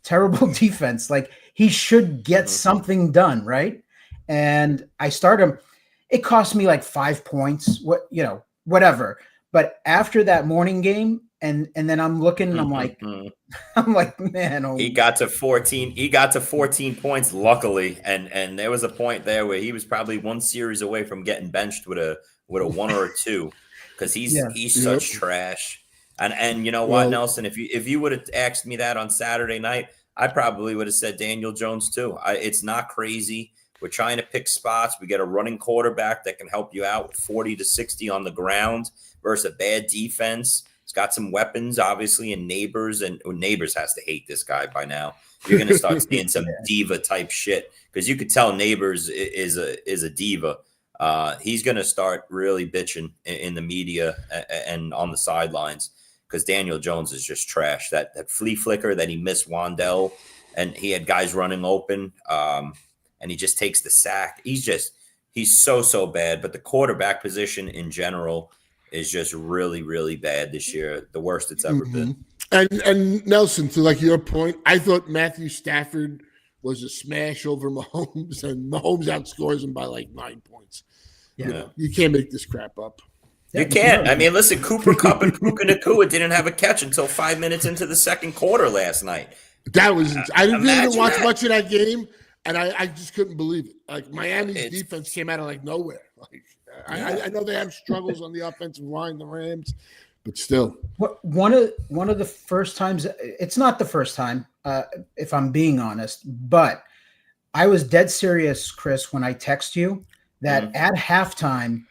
defense. Like he should get something done, right? And I start him. It cost me like 5 points, whatever. But after that morning game, and then I'm looking and I'm like, man, he got to 14. He got to 14 points, luckily. And there was a point there where he was probably one series away from getting benched with a 1 or a 2, because he's such trash. And you know what, Nelson, if you would have asked me that on Saturday night, I probably would have said Daniel Jones too. It's not crazy. We're trying to pick spots. We get a running quarterback that can help you out with 40 to 60 on the ground versus a bad defense. He's got some weapons, obviously, and Neighbors, and Neighbors has to hate this guy by now. You're going to start seeing some diva type shit, because you could tell Neighbors is a diva. He's going to start really bitching in the media and on the sidelines, because Daniel Jones is just trash. That flea flicker that he missed Waddle, and he had guys running open, and he just takes the sack. He's so bad. But the quarterback position in general is just really, really bad this year. The worst it's ever been. And Nelson, to like your point, I thought Matthew Stafford was a smash over Mahomes, and Mahomes outscores him by like 9 points. Yeah. You can't make this crap up. You can't. I mean, listen, Cooper Kupp and Puka Nacua didn't have a catch until 5 minutes into the second quarter last night. That was I didn't watch much of that game, and I just couldn't believe it. Like Miami's defense came out of like nowhere. Like I know they have struggles on the offensive line, the Rams, but still. One of the first times, it's not the first time, if I'm being honest, but I was dead serious, Chris, when I text you that at halftime,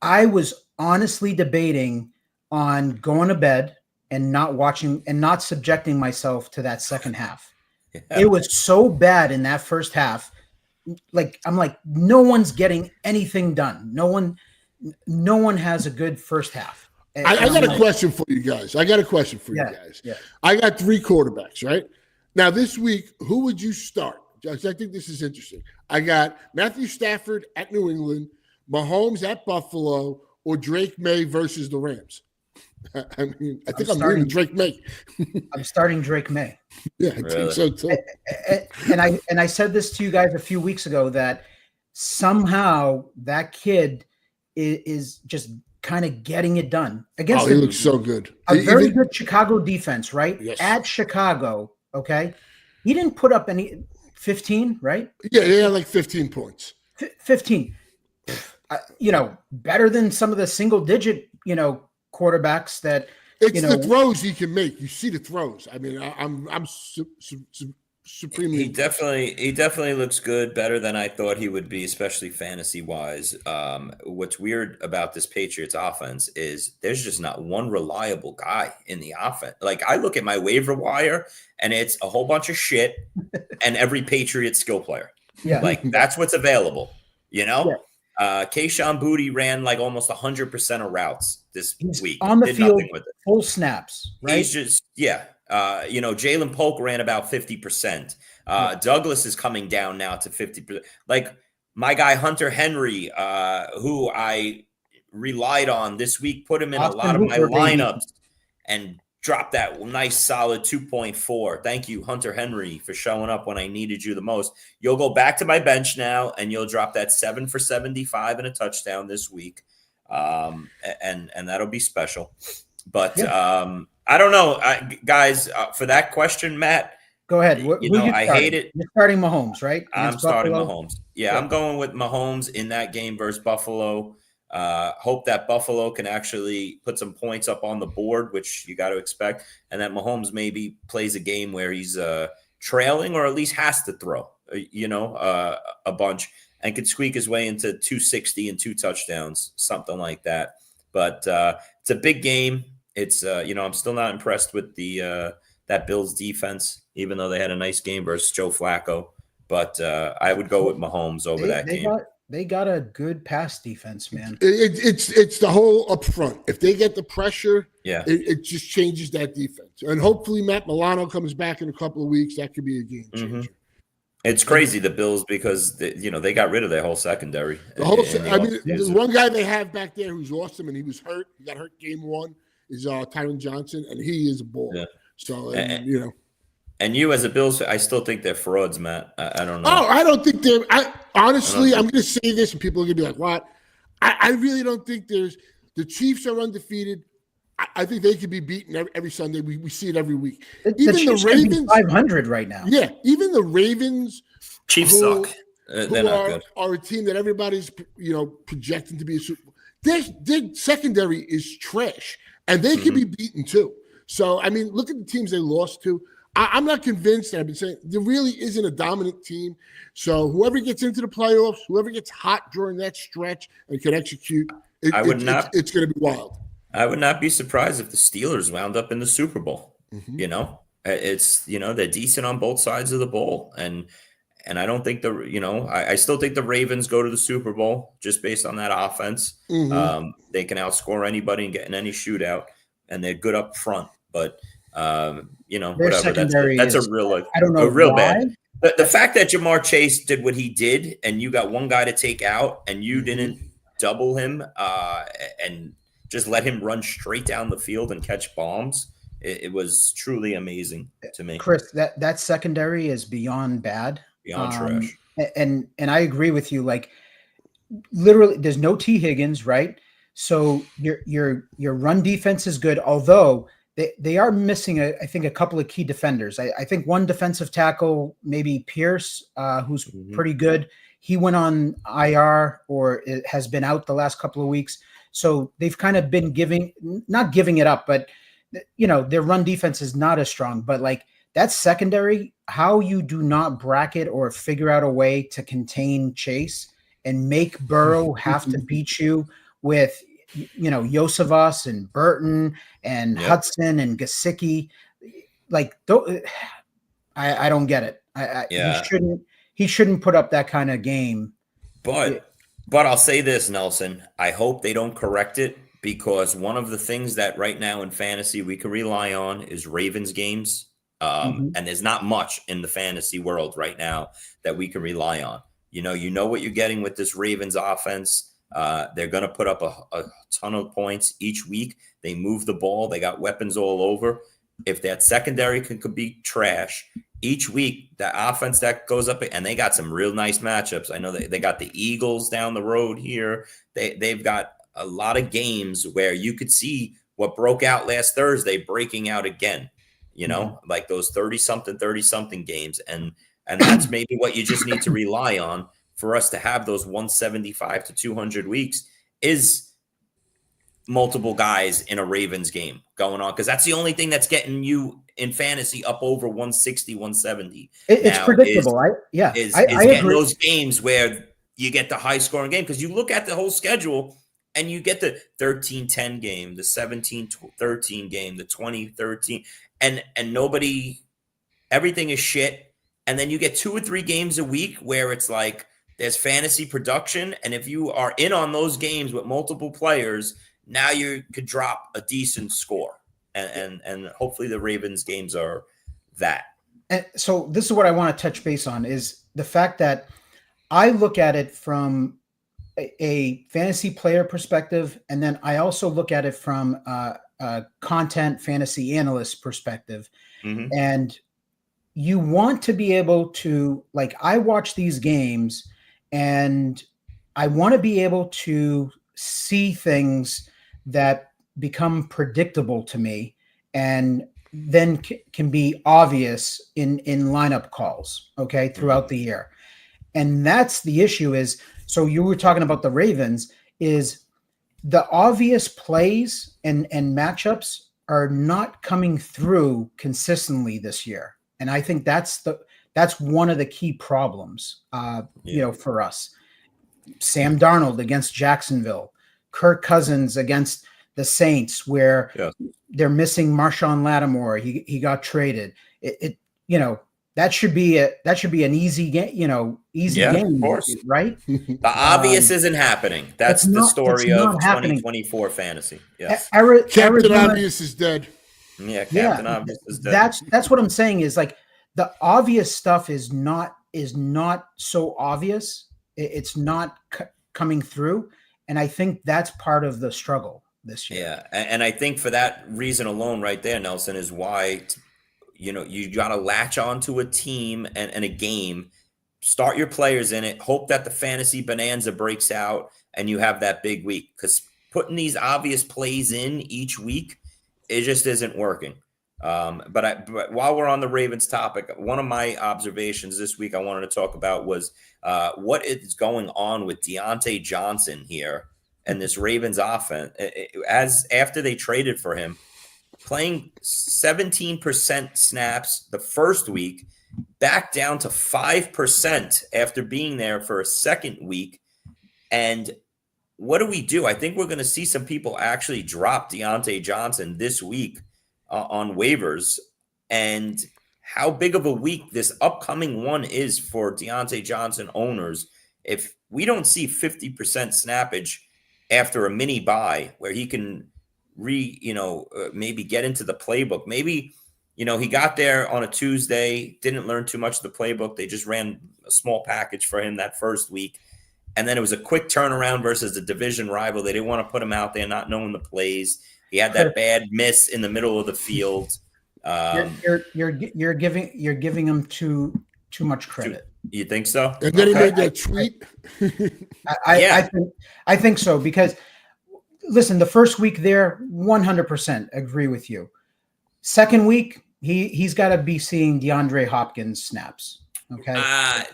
I was honestly debating on going to bed and not watching and not subjecting myself to that second half. Yeah. It was so bad in that first half. I'm like, no one's getting anything done. No one has a good first half. I got a question for you guys. Yeah. I got 3 quarterbacks, right? Now this week, who would you start? I think this is interesting. I got Matthew Stafford at New England, Mahomes at Buffalo, or Drake May versus the Rams. I think I'm starting Drake May. I'm starting Drake May. Yeah, I think so too. And I said this to you guys a few weeks ago that somehow that kid is just kind of getting it done against. He looks so good. A very good Chicago defense, right? Yes. At Chicago, okay. He didn't put up any 15, right? Yeah, like 15 points. 15. Better than some of the single-digit, quarterbacks that it's the throws he can make. You see the throws. I mean, I'm supremely. He definitely looks good, better than I thought he would be, especially fantasy wise. What's weird about this Patriots offense is there's just not one reliable guy in the offense. Like I look at my waiver wire and it's a whole bunch of shit and every Patriots skill player. Yeah, like that's what's available. Yeah. Kayshon Boutte ran like almost 100% of routes this week. On the field, full snaps, right? He's just, Jalen Polk ran about 50%. Douglas is coming down now to 50%. Like my guy, Hunter Henry, who I relied on this week, put him in a lot of my lineups and dropped that nice solid 2.4. Thank you, Hunter Henry, for showing up when I needed you the most. You'll go back to my bench now, and you'll drop that 7 for 75 and a touchdown this week, and that'll be special. But I don't know, guys. For that question, Matt, go ahead. I hate it. You're starting Mahomes, right? I'm starting Mahomes. Yeah, I'm going with Mahomes in that game versus Buffalo. Hope that Buffalo can actually put some points up on the board, which you got to expect, and that Mahomes maybe plays a game where he's trailing or at least has to throw, a bunch and could squeak his way into 260 and 2 touchdowns, something like that. But it's a big game. It's I'm still not impressed with the that Bills defense, even though they had a nice game versus Joe Flacco. But I would go with Mahomes over that game. They got a good pass defense, man. It's the whole up front. If they get the pressure, it just changes that defense. And hopefully Matt Milano comes back in a couple of weeks. That could be a game changer. Mm-hmm. It's crazy, the Bills, because they got rid of their whole secondary. The one guy they have back there who's awesome, and he was hurt. He got hurt game 1. Is Tyron Johnson, and he is a ball. Yeah. So And you, as a Bills, I still think they're frauds, Matt. I don't know. Oh, I don't think they're. Honestly, I'm going to say this, and people are going to be like, "What?" I really don't think there's. The Chiefs are undefeated. I think they could be beaten every Sunday. We see it every week. Even the Ravens, 500 right now. Yeah, even the Ravens. Chiefs suck. They're not good. Are a team that everybody's projecting to be a Super Bowl. Their secondary is trash, and they can be beaten too. So look at the teams they lost to. I'm not convinced. I've been saying there really isn't a dominant team. So whoever gets into the playoffs, whoever gets hot during that stretch and can execute, it's going to be wild. I would not be surprised if the Steelers wound up in the Super Bowl. Mm-hmm. It's they're decent on both sides of the ball, and I don't think I still think the Ravens go to the Super Bowl just based on that offense. Mm-hmm. They can outscore anybody and get in any shootout, and they're good up front, but. Whatever. That's a real, I don't know, a real bad. The fact that Jamar Chase did what he did, and you got one guy to take out, and you didn't double him, and just let him run straight down the field and catch bombs, it was truly amazing to me. Chris, that secondary is beyond bad, beyond trash. And I agree with you. Like, literally, there's no T. Higgins, right? So your run defense is good, although. They are missing, I think, a couple of key defenders. I think one defensive tackle, maybe Pierce, who's pretty good. He went on IR or it has been out the last couple of weeks. So they've kind of been not giving it up, but, their run defense is not as strong. But, like, that secondary, how you do not bracket or figure out a way to contain Chase and make Burrow have to beat you with, Yosevas and Burton and Hudson and Gesicki. Like, I don't get it. He shouldn't put up that kind of game. But I'll say this, Nelson. I hope they don't correct it, because one of the things that right now in fantasy we can rely on is Ravens games. And there's not much in the fantasy world right now that we can rely on. You know what you're getting with this Ravens offense. They're going to put up a ton of points each week. They move the ball. They got weapons all over. If that secondary could be trash each week, the offense that goes up, and they got some real nice matchups. I know they got the Eagles down the road here. They've got a lot of games where you could see what broke out last Thursday breaking out again, like those 30-something games. And that's maybe what you just need to rely on for us to have those 175 to 200 weeks is multiple guys in a Ravens game going on, because that's the only thing that's getting you in fantasy up over 160, 170. It's predictable. I getting agree. Those games where you get the high scoring game, because you look at the whole schedule and you get the 13-10 game, the 17-13 game, the 20-13, and everything is shit. And then you get 2 or 3 games a week where it's like there's fantasy production. And if you are in on those games with multiple players, now you could drop a decent score. And hopefully the Ravens games are that. And so this is what I want to touch base on, is the fact that I look at it from a fantasy player perspective, and then I also look at it from a content fantasy analyst perspective. And you want to be able to, like, I watch these games and I want to be able to see things that become predictable to me and then can be obvious in lineup calls, okay, throughout the year. And that's the issue is, so you were talking about the Ravens, is the obvious plays and matchups are not coming through consistently this year. And I think that's one of the key problems, for us. Sam Darnold against Jacksonville, Kirk Cousins against the Saints, where they're missing Marshawn Lattimore. He got traded. That should be an easy game, game, of course. Right? The obvious isn't happening. That's the story of 2024 fantasy. Yes. Captain Obvious is dead. Yeah, Captain Obvious is dead. That's what I'm saying, is like the obvious stuff is not so obvious. It's not coming through. And I think that's part of the struggle this year. Yeah. And I think for that reason alone right there, Nelson, is why, you got to latch onto a team and a game, start your players in it, hope that the fantasy bonanza breaks out and you have that big week. Because putting these obvious plays in each week, it just isn't working. But while we're on the Ravens topic, one of my observations this week I wanted to talk about was what is going on with Diontae Johnson here and this Ravens offense. As after they traded for him, playing 17% snaps the first week, back down to 5% after being there for a second week. And what do we do? I think we're going to see some people actually drop Diontae Johnson this week on waivers. And how big of a week this upcoming one is for Diontae Johnson owners. If we don't see 50% snappage after a mini bye where he can maybe get into the playbook, maybe, he got there on a Tuesday, didn't learn too much of the playbook. They just ran a small package for him that first week. And then it was a quick turnaround versus a division rival. They didn't want to put him out there not knowing the plays. He had that bad miss in the middle of the field. You're giving him too much credit. You think so? And then he made that tweet. I think so, because listen, the first week there, 100% agree with you. Second week, he's got to be seeing DeAndre Hopkins snaps. Okay.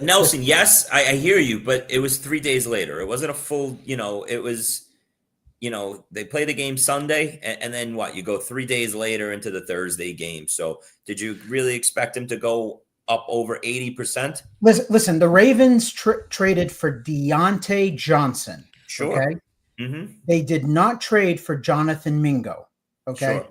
Nelson, yes, I hear you, but it was 3 days later. It wasn't a full, it was, they play the game Sunday and then what? You go 3 days later into the Thursday game. So did you really expect him to go up over 80%. Listen, the Ravens traded for Diontae Johnson. Sure. Okay. Mm-hmm. They did not trade for Jonathan Mingo. Okay. Sure.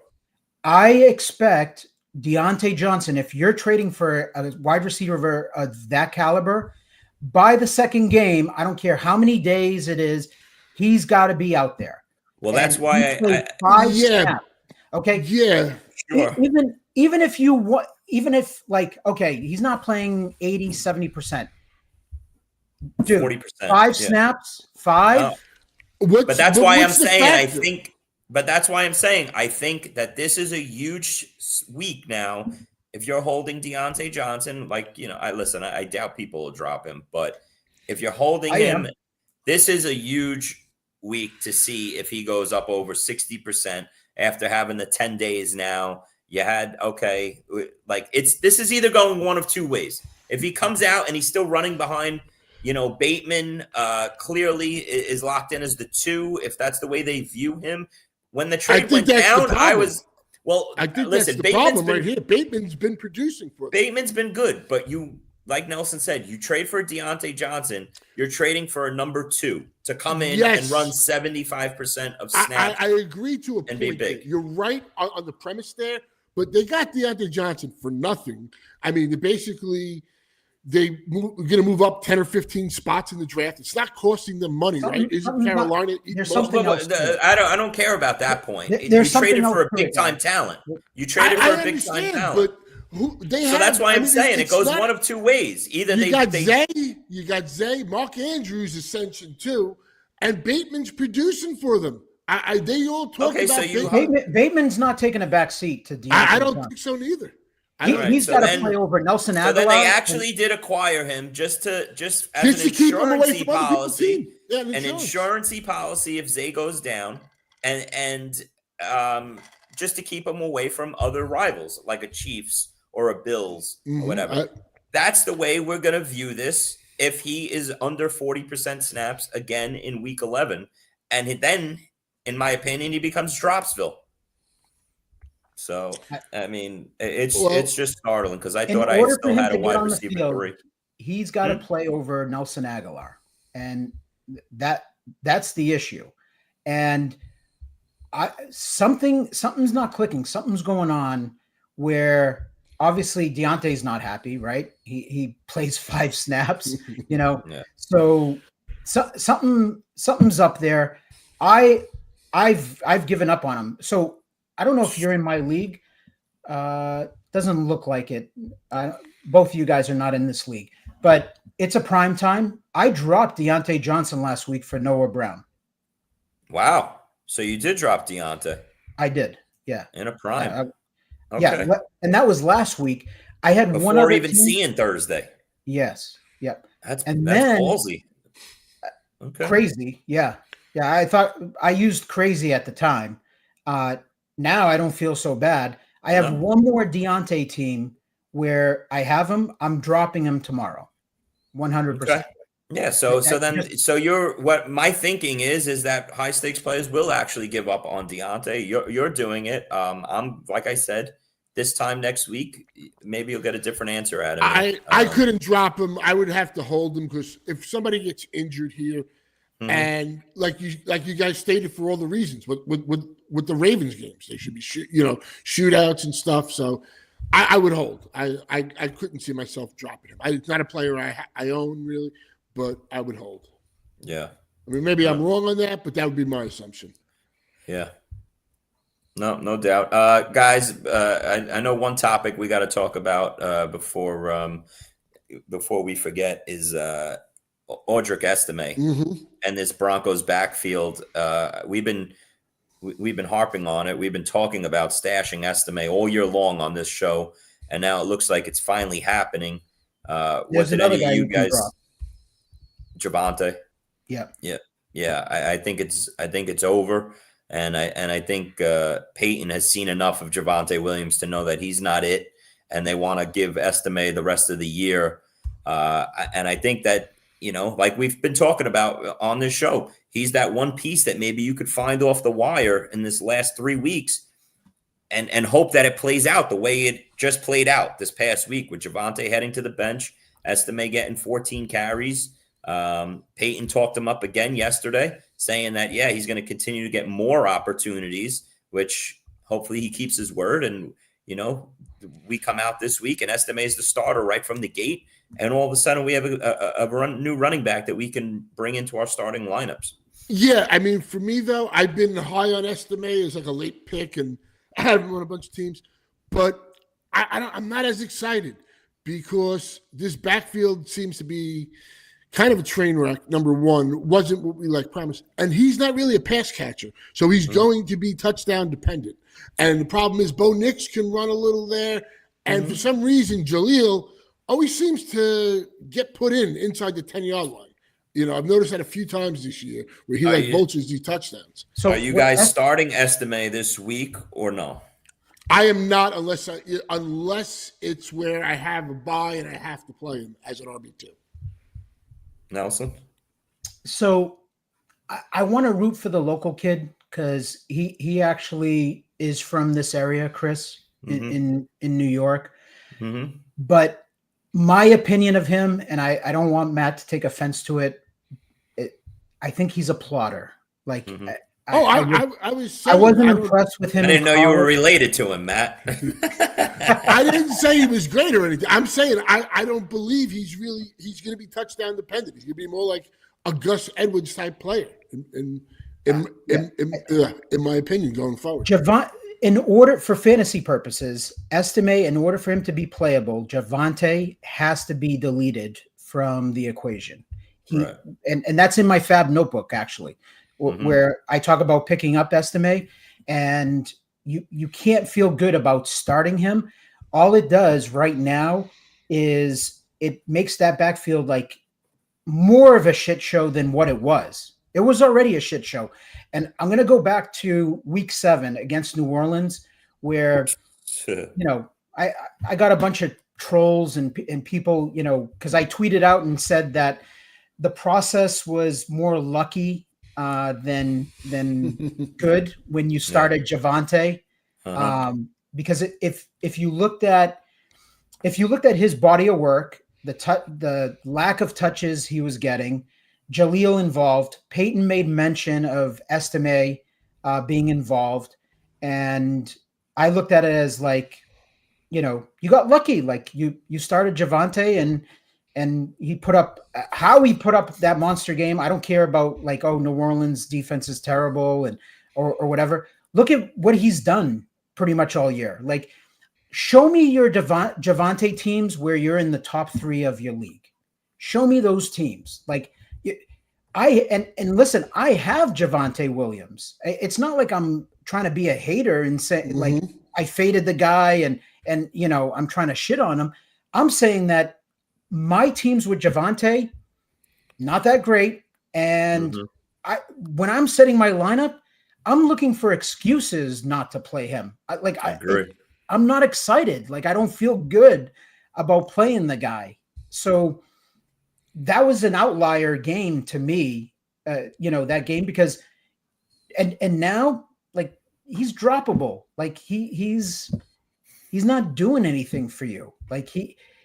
I expect Diontae Johnson, if you're trading for a wide receiver of that caliber, by the second game, I don't care how many days it is, he's got to be out there. Well, that's why snaps. Okay. Yeah. Sure. Even if he's not playing 80, 70%. Dude, 40%. 5 snaps, 5. But that's why I'm saying I think that this is a huge week now. If you're holding Diontae Johnson, I doubt people will drop him, but if you're holding him, this is a huge week to see if he goes up over 60% after having the 10 days now. You had, this is either going one of two ways. If he comes out and he's still running behind, Bateman clearly is locked in as the 2, if that's the way they view him. When the trade went down, I think that's the problem right here. Bateman's been producing for them. Bateman's been good, but you, like Nelson said, you trade for Diontae Johnson, you're trading for a number 2 to come in and run 75% of snaps. I agree to a point. Be big. You're right on the premise there, but they got Diontae Johnson for nothing. I mean, they're going to move up 10 or 15 spots in the draft. It's not costing them money, right? Isn't Carolina? I don't care about that point. You traded for a big-time talent. You traded for a big-time talent. But that's why I'm saying it goes one of two ways. Either you got Zay, Mark Andrews ascension too, and Bateman's producing for them. They all talk about Bateman's not taking a back seat to Diontae. I don't think so neither. He's got to play over Nelson Aguilar. So then they actually did acquire him just as an insurance policy. Yeah, an insurance policy if Zay goes down, and just to keep him away from other rivals like a Chiefs or a Bills or whatever. That's the way we're going to view this. If he is under 40% snaps again in week 11, and then, in my opinion, he becomes Dropsville. So, I mean, it's just startling because I thought I still had a wide receiver 3. He's got to play over Nelson Aguilar, and that's the issue. And something's not clicking. Something's going on where obviously Diontae's not happy, right? He plays 5 snaps, So something's up there. I've given up on him. So I don't know if you're in my league. Doesn't look like it. Both of you guys are not in this league, but it's a prime time. I dropped Diontae Johnson last week for Noah Brown. Wow. So you did drop Diontae. I did. Yeah. In a prime. Okay. Yeah. And that was last week. I had before one other even seeing Thursday. Yes. Yep. That's then ballsy. Okay. Crazy. Yeah. Yeah. I thought I used crazy at the time. Now I don't feel so bad. I have one more Diontae team where I have him. I'm dropping him tomorrow. 100%. Okay. Yeah. So you're what my thinking is that high stakes players will actually give up on Diontae. You're doing it. I'm like I said, this time next week, maybe you'll get a different answer out of me. I couldn't drop him. I would have to hold him because if somebody gets injured here, and like you guys stated for all the reasons with the Ravens games, they should be shootouts and stuff. So I would hold. I couldn't see myself dropping him. It's not a player I own really, but I would hold. Yeah. I mean, maybe I'm wrong on that, but that would be my assumption. Yeah. No doubt. Guys, I know one topic we got to talk about before we forget is Audric Estime and this Broncos backfield. We've been harping on it. We've been talking about stashing Estime all year long on this show, and now it looks like it's finally happening. Was it any of you guys? Javonte? Yeah. I think it's over, and I think Peyton has seen enough of Javonte Williams to know that he's not it, and they want to give Estime the rest of the year. And I think that, like we've been talking about on this show, he's that one piece that maybe you could find off the wire in this last 3 weeks. and hope that it plays out the way it just played out this past week with Javonte heading to the bench, Estime getting 14 carries. Peyton talked him up again yesterday, saying that, yeah, he's going to continue to get more opportunities, which hopefully he keeps his word. And, we come out this week and Estime is the starter right from the gate. And all of a sudden we have a new running back that we can bring into our starting lineups. Yeah, I mean, for me, though, I've been high on Estime as like a late pick, and I have him on a bunch of teams. But I'm not as excited because this backfield seems to be kind of a train wreck. Number one, wasn't what we promised. And he's not really a pass catcher. So he's going to be touchdown dependent. And the problem is Bo Nix can run a little there. And for some reason, Jaleel always seems to get put inside the 10-yard line. I've noticed that a few times this year where he vultures these touchdowns. So are you guys starting Estime this week or no? I am not unless it's where I have a bye and I have to play him as an RB2. Nelson? So I want to root for the local kid because he actually is from this area, Chris, in New York. Mm-hmm. But my opinion of him, and I don't want Matt to take offense to it, I think he's a plotter. I wasn't impressed with him. I didn't know you were related to him, Matt. I didn't say he was great or anything. I'm saying I don't believe he's going to be touchdown dependent. He's going to be more like a Gus Edwards type player, in my opinion, going forward. In order for fantasy purposes, Estime, in order for him to be playable, Javonte has to be deleted from the equation. Right. And that's in my FAAB notebook, actually, where I talk about picking up Estime, and you can't feel good about starting him. All it does right now is it makes that backfield like more of a shit show than what it was. It was already a shit show. And I'm going to go back to week 7 against New Orleans, where, I got a bunch of trolls and people, because I tweeted out and said that the process was more lucky than good when you started Javonte. Because if you looked at his body of work, the lack of touches he was getting, Jaleel involved, Peyton made mention of Estime being involved, and I looked at it as you got lucky. You started Javonte and he put up that monster game. I don't care about New Orleans defense is terrible or whatever. Look at what he's done pretty much all year. Show me your Javonte teams where you're in the top 3 of your league. Show me those teams. Listen, I have Javonte Williams. It's not like I'm trying to be a hater and say I faded the guy and I'm trying to shit on him. I'm saying that my teams with Javonte, not that great. And when I'm setting my lineup, I'm looking for excuses not to play him. I agree. I'm not excited. I don't feel good about playing the guy. So that was an outlier game to me, that game, because and now he's droppable. He's not doing anything for you.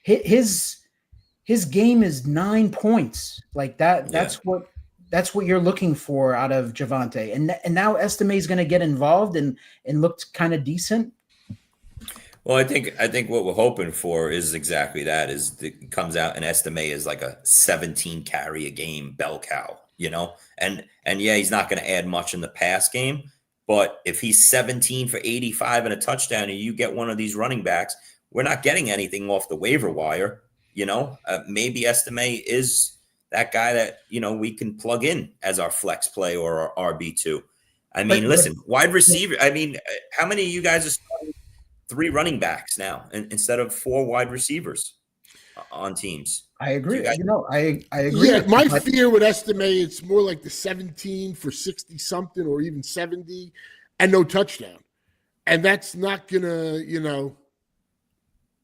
His game is 9 points. That's what you're looking for out of Javonte. And now Estime is going to get involved and looked kind of decent. Well, I think what we're hoping for is exactly that. Is it comes out and Estime is like a 17 carry a game Bellcow, and yeah, he's not going to add much in the pass game, but if he's 17 for 85 and a touchdown, and you get one of these running backs, we're not getting anything off the waiver wire. Maybe Estime is that guy that we can plug in as our flex play or our RB2. Listen, wide receiver. How many of you guys are starting 3 running backs now instead of 4 wide receivers on teams? I agree. I agree. Yeah, my fear with Estime, it's more like the 17 for 60 something or even 70 and no touchdown. And that's not gonna,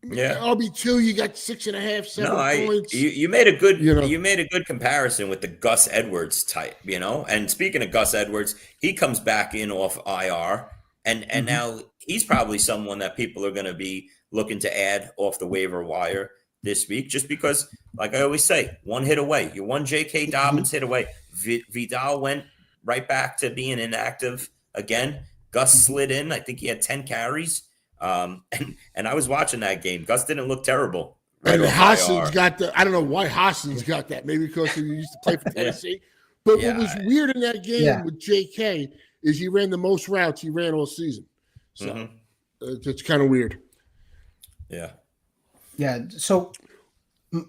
RB2, you got 6.5, 7 points. You made a good you made a good comparison with the Gus Edwards type, And speaking of Gus Edwards, he comes back in off IR. And now he's probably someone that people are going to be looking to add off the waiver wire this week, just because, like I always say, one hit away. You're one J.K. Dobbins hit away. Vidal went right back to being inactive again. Gus slid in. I think he had 10 carries. And I was watching that game. Gus didn't look terrible. Right, and Hassan's got I don't know why Hassan's got that. Maybe because he used to play for Tennessee. But what was weird in that game with J.K. is he ran the most routes he ran all season. So it's kind of weird. Yeah. Yeah. So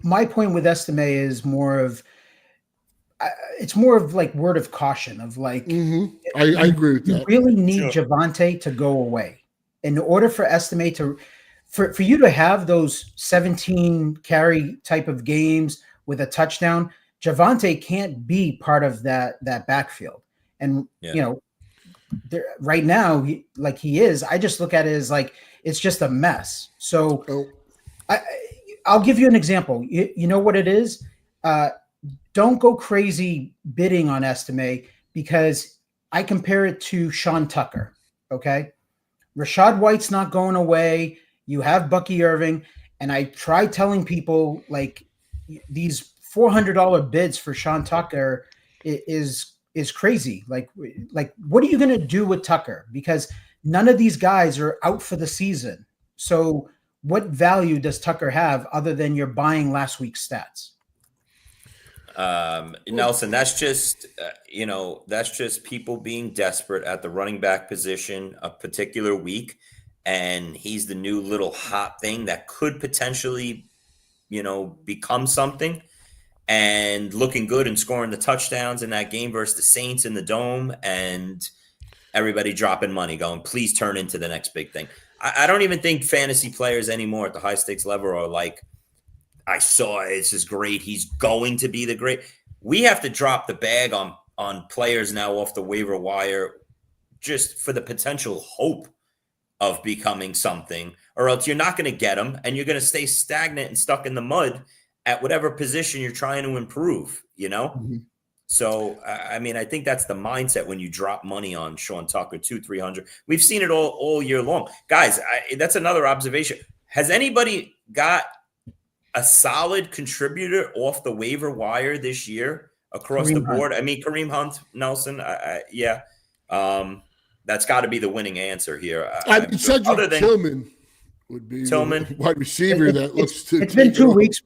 my point with Estime is more of it's more of like word of caution of like I agree with that. You really need Javonte to go away in order for Estime to for you to have those 17 carry type of games with a touchdown. Javonte can't be part of that backfield, and you know, right now, he is. I just look at it as like it's just a mess. So, I'll give you an example. You know what it is? Don't go crazy bidding on Estime because I compare it to Sean Tucker. Okay, Rashad White's not going away. You have Bucky Irving, and I try telling people like these $400 bids for Sean Tucker is crazy. Like what are you going to do with Tucker? Because none of these guys are out for the season. So what value does Tucker have other than you're buying last week's stats? Nelson, that's just people being desperate at the running back position a particular week. And he's the new little hot thing that could potentially, become something. And looking good and scoring the touchdowns in that game versus the Saints in the Dome, and everybody dropping money going, please turn into the next big thing. I don't even think fantasy players anymore at the high stakes level are like, I saw it, this is great, he's going to be the great. We have to drop the bag on players now off the waiver wire just for the potential hope of becoming something, or else you're not going to get them and you're going to stay stagnant and stuck in the mud at whatever position you're trying to improve, So, I think that's the mindset when you drop money on Sean Tucker, 200-300. We've seen it all year long. Guys, that's another observation. Has anybody got a solid contributor off the waiver wire this year across the board? Hunt. Kareem Hunt, Nelson, that's got to be the winning answer here. Cedric Tillman would be the wide receiver that looks to. It's been 2 weeks.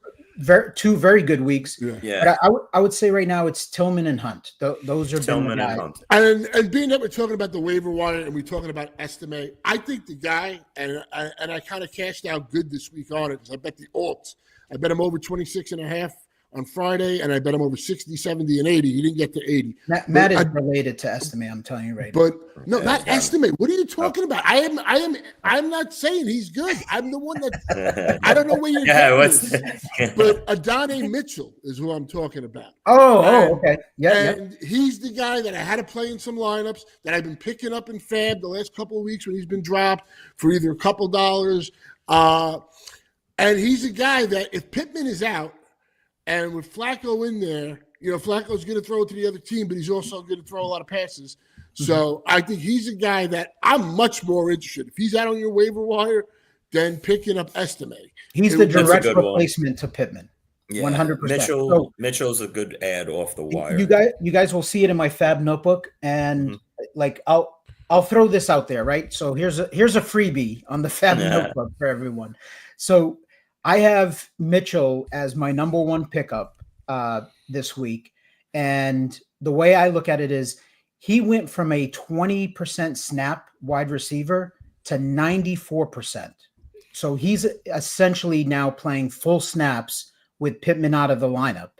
Two very good weeks. Yeah. But I would say right now it's Tillman and Hunt. Those are Tillman and Hunt. And being that we're talking about the waiver wire and we're talking about Estime, I think the guy and I kind of cashed out good this week on it because I bet the alts. I bet him over 26.5 on Friday, and I bet him over 60, 70, and 80. He didn't get to 80. Matt is related to Estime, I'm telling you right now. But no, not Estime. What are you talking about? I'm not saying he's good. I'm the one that I don't know where you're getting But Adonai Mitchell is who I'm talking about. Oh, okay. Yeah. And he's the guy that I had to play in some lineups that I've been picking up in FAAB the last couple of weeks when he's been dropped for either a couple dollars. And he's a guy that if Pittman is out, and with Flacco in there, Flacco's going to throw it to the other team, but he's also going to throw a lot of passes. So I think he's a guy that I'm much more interested. If he's out on your waiver wire, then picking up Estime. He's the direct replacement to Pittman. Yeah. 100%. Mitchell's a good ad off the wire. You guys will see it in my FAAB notebook, and I'll throw this out there, right? So here's a freebie on the FAAB notebook for everyone. So I have Mitchell as my number one pickup this week. And the way I look at it is he went from a 20% snap wide receiver to 94%. So he's essentially now playing full snaps with Pittman out of the lineup.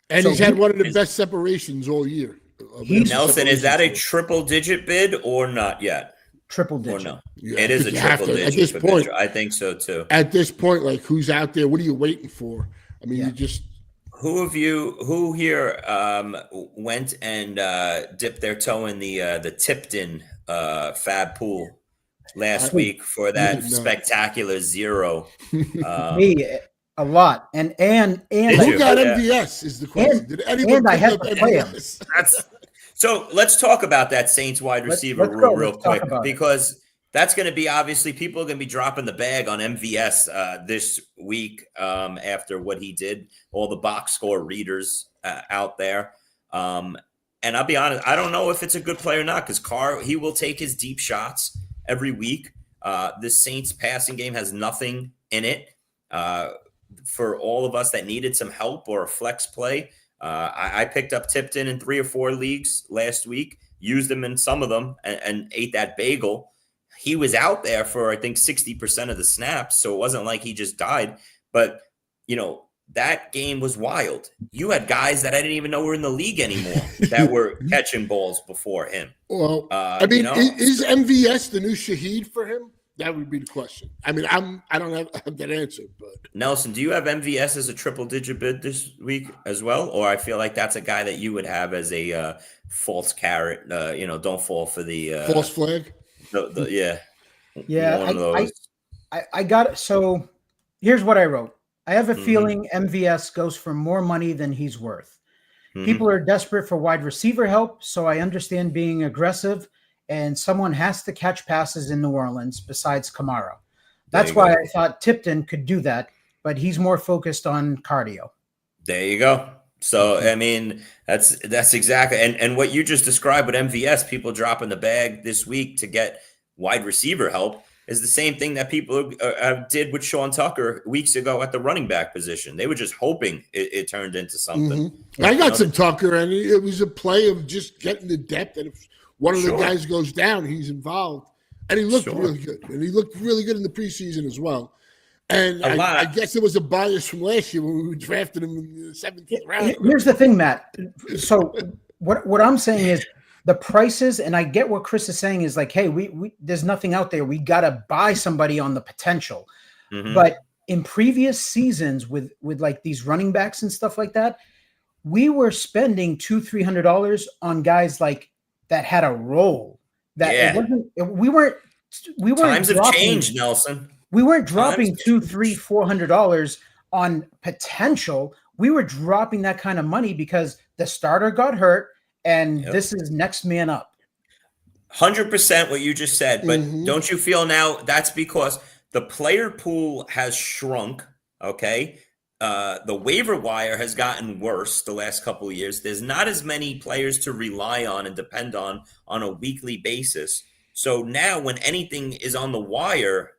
And he's had one of the best separations all year. Nelson, is that a triple-digit bid or not yet? Triple digit. Or no? Yeah, it is a triple digit. At this point, I think so too. At this point, like who's out there? What are you waiting for? You just who here went and dipped their toe in the Tipton FAAB pool last week for that spectacular zero? Me, a lot. And who got MVS is the question. Did anybody I have to play him. So let's talk about that Saints wide receiver real quick, because that's going to be, obviously, people are going to be dropping the bag on MVS this week after what he did, all the box score readers out there. And I'll be honest, I don't know if it's a good play or not, because he will take his deep shots every week. The Saints passing game has nothing in it. For all of us that needed some help or a flex play, I picked up Tipton in 3 or 4 leagues last week, used him in some of them, and ate that bagel. He was out there for, I think, 60% of the snaps, so it wasn't like he just died. But, that game was wild. You had guys that I didn't even know were in the league anymore that were catching balls before him. Well, is MVS the new Shaheed for him? That would be the question. I don't have that answer, but Nelson, do you have MVS as a triple-digit bid this week as well? Or I feel like that's a guy that you would have as a false carrot. Don't fall for the false flag. I got it. So here's what I wrote. I have a feeling MVS goes for more money than he's worth. People are desperate for wide receiver help, so I understand being aggressive, and someone has to catch passes in New Orleans besides Kamara. That's why I thought Tipton could do that, but he's more focused on cardio. There you go. So, that's exactly. And what you just described with MVS, people dropping the bag this week to get wide receiver help, is the same thing that people did with Sean Tucker weeks ago at the running back position. They were just hoping it turned into something. I got some Tucker, and it was a play of just getting the depth. And if one of the guys goes down, he's involved. And he looked really good. And he looked really good in the preseason as well. And I guess it was a bias from last year when we drafted him in the 17th round. Here's the thing, Matt. So what I'm saying is, the prices, and I get what Chris is saying, is like, hey, we there's nothing out there. We got to buy somebody on the potential. But in previous seasons with like these running backs and stuff like that, we were spending $200-$300 on guys like that had a role. That we weren't times have changed, Nelson. We weren't dropping $200-$400 on potential. We were dropping that kind of money because the starter got hurt. And this is next man up. 100% what you just said. But don't you feel now that's because the player pool has shrunk, okay? The waiver wire has gotten worse the last couple of years. There's not as many players to rely on and depend on a weekly basis. So now when anything is on the wire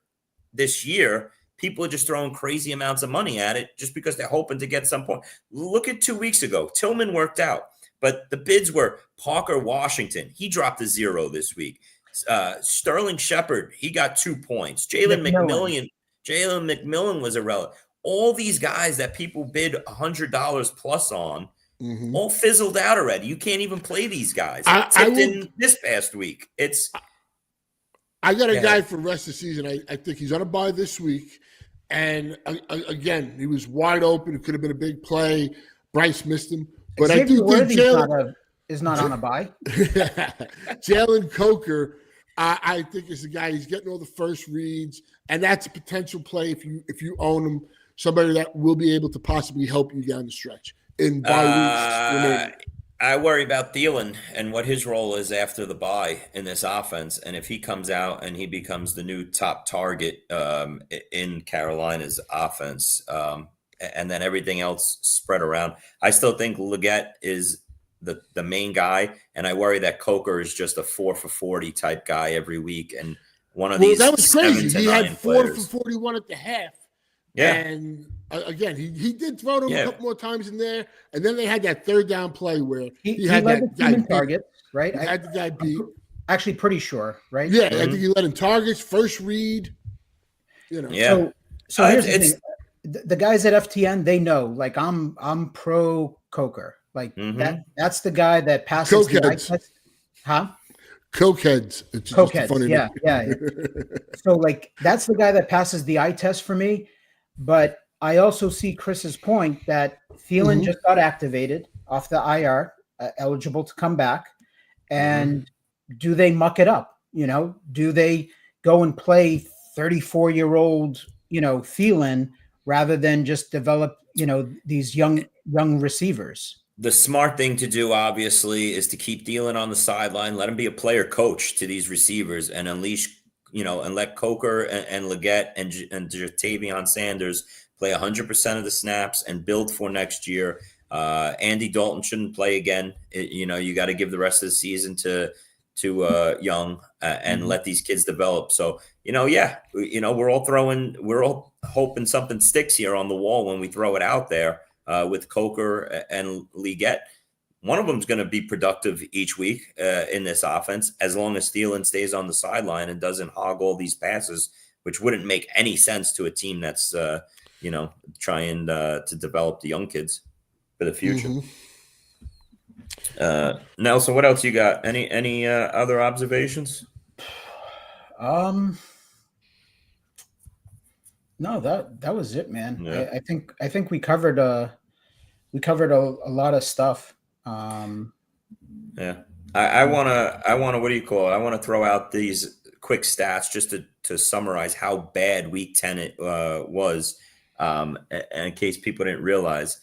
this year, people are just throwing crazy amounts of money at it just because they're hoping to get some point. Look at 2 weeks ago. Tillman worked out. But the bids were Parker Washington. He dropped a 0 this week. Sterling Shepard, he got 2 points. Jalen McMillan was irrelevant. All these guys that people bid $100 plus on all fizzled out already. You can't even play these guys. In this past week. I got a guy for the rest of the season. I think he's on a bye this week. And again, he was wide open. It could have been a big play. Bryce missed him. But Xavier I do think Jalen is not on a bye. Jalen Coker, I think, is the guy. He's getting all the first reads, and that's a potential play if you own him. Somebody that will be able to possibly help you down the stretch in bye weeks remaining. I worry about Thielen and what his role is after the bye in this offense, and if he comes out and he becomes the new top target in Carolina's offense. And then everything else spread around. I still think Leggett is the main guy, and I worry that Coker is just a 4 for 40 type guy every week. And one of these, that was crazy. He had 4 players. for 41 at the half. Yeah, and again, he did throw them a couple more times in there, and then they had that third down play where he had that guy in target, right? He had the guy beat. Actually, pretty sure, right? Yeah, I think he led in targets, first read. Yeah. So here's the thing. The guys at FTN, they know, like I'm pro Coker. Like that's the guy that passes the eye test. Huh? Cokeheads. It's Cokeheads. Funny yeah. So like that's the guy that passes the eye test for me. But I also see Chris's point that Thielen just got activated off the IR, eligible to come back. And do they muck it up? Do they go and play 34-year-old, Thielen rather than just develop, these young receivers? The smart thing to do, obviously, is to keep Thielen on the sideline, let him be a player coach to these receivers, and unleash, and let Coker and Leggett and Jatavion Sanders play 100% of the snaps and build for next year. Andy Dalton shouldn't play again. You got to give the rest of the season to Young and let these kids develop. So, we're all hoping something sticks here on the wall when we throw it out there with Coker and Leggett. One of them is going to be productive each week in this offense, as long as Thielen stays on the sideline and doesn't hog all these passes, which wouldn't make any sense to a team that's, trying to develop the young kids for the future. Nelson, what else you got? Any other observations? No, that was it, man. Yeah. I think we covered a lot of stuff. Yeah, I wanna what do you call it? I want to throw out these quick stats just to summarize how bad Week 10 it was, and in case people didn't realize.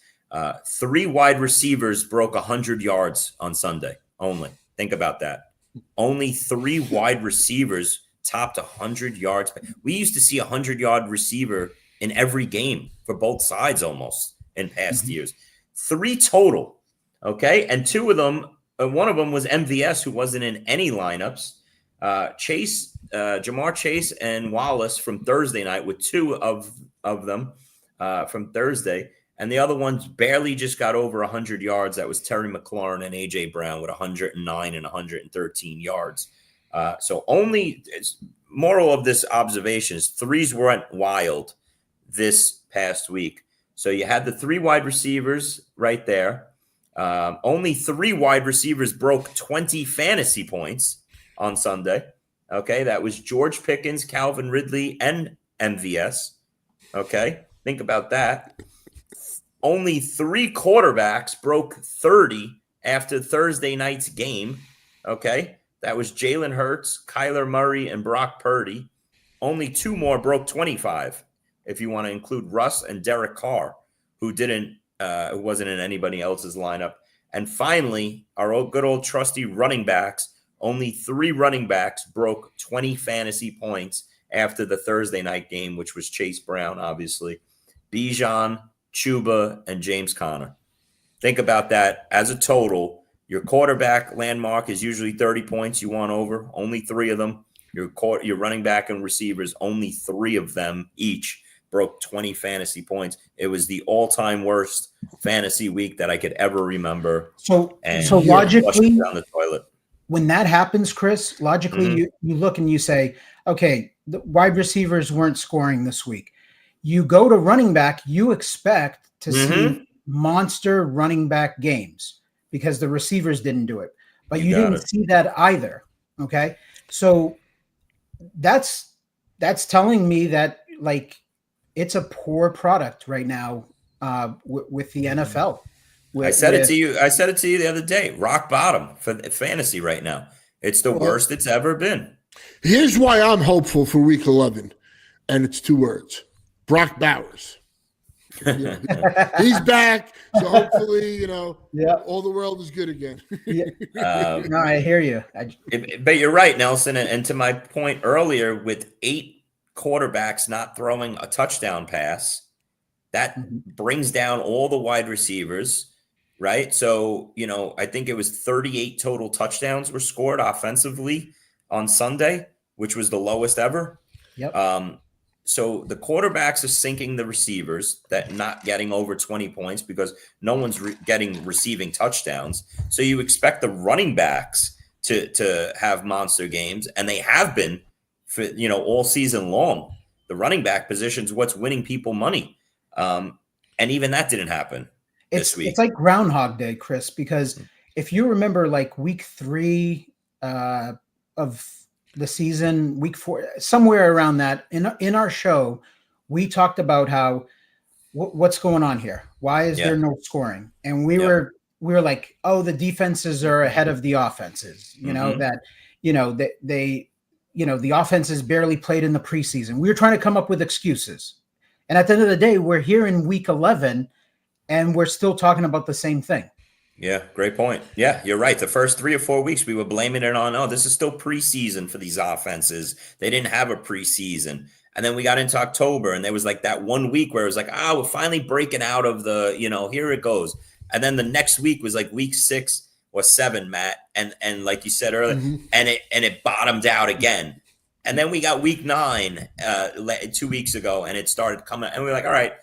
3 wide receivers broke 100 yards on Sunday only. Think about that. Only 3 wide receivers topped 100 yards. We used to see 100-yard receiver in every game for both sides almost in past years. 3 total. Okay. And 2 of them, one of them was MVS, who wasn't in any lineups. Jamar Chase and Wallace from Thursday night, with 2 of them from Thursday. And the other ones barely just got over 100 yards. That was Terry McLaurin and A.J. Brown with 109 and 113 yards. So only moral of this observation is 3s went wild this past week. So you had the 3 wide receivers right there. Only 3 wide receivers broke 20 fantasy points on Sunday. Okay, that was George Pickens, Calvin Ridley, and MVS. Okay, think about that. Only 3 quarterbacks broke 30 after Thursday night's game. Okay, that was Jalen Hurts, Kyler Murray, and Brock Purdy. Only 2 more broke 25, if you want to include Russ and Derek Carr, who wasn't in anybody else's lineup. And finally, our good old trusty running backs. Only 3 running backs broke 20 fantasy points after the Thursday night game, which was Chase Brown, obviously, Bijan, Chuba, and James Conner. Think about that as a total. Your quarterback landmark is usually 30 points you want over. Only 3 of them. Your running back and receivers, only 3 of them each broke 20 fantasy points. It was the all-time worst fantasy week that I could ever remember. So logically, down the toilet. When that happens, Chris, logically you look and you say, okay, the wide receivers weren't scoring this week. You go to running back, you expect to see monster running back games because the receivers didn't do it. But you didn't see that either. Okay. So that's telling me that, like, it's a poor product right now with the NFL. I said it to you the other day. Rock bottom for fantasy right now. It's the worst it's ever been. Here's why I'm hopeful for Week 11, and it's 2 words: Brock Bowers. He's back, so hopefully, all the world is good again. No, I hear you. But you're right, Nelson. And to my point earlier, with 8 quarterbacks not throwing a touchdown pass, that brings down all the wide receivers, right? So, I think it was 38 total touchdowns were scored offensively on Sunday, which was the lowest ever. Yep. So the quarterbacks are sinking the receivers, that not getting over 20 points because no one's getting receiving touchdowns. So you expect the running backs to have monster games, and they have been for all season long. The running back position is what's winning people money, and even that didn't happen this week. It's like Groundhog Day, Chris, because if you remember, like Week 3 of the season, Week 4, somewhere around that, in our show, we talked about how what's going on here. Why is there no scoring? And we were like, oh, the defenses are ahead of the offenses. The offenses barely played in the preseason. We were trying to come up with excuses. And at the end of the day, we're here in Week 11, and we're still talking about the same thing. Yeah, great point. Yeah, you're right. The first 3 or 4 weeks, we were blaming it on, oh, this is still preseason for these offenses. They didn't have a preseason. And then we got into October, and there was like that 1 week where it was like, we're finally breaking out of the, here it goes. And then the next week was like week 6 or 7, Matt. And like you said earlier, and it bottomed out again. And then we got week 9 2 weeks ago, and it started coming. And we were like, all right,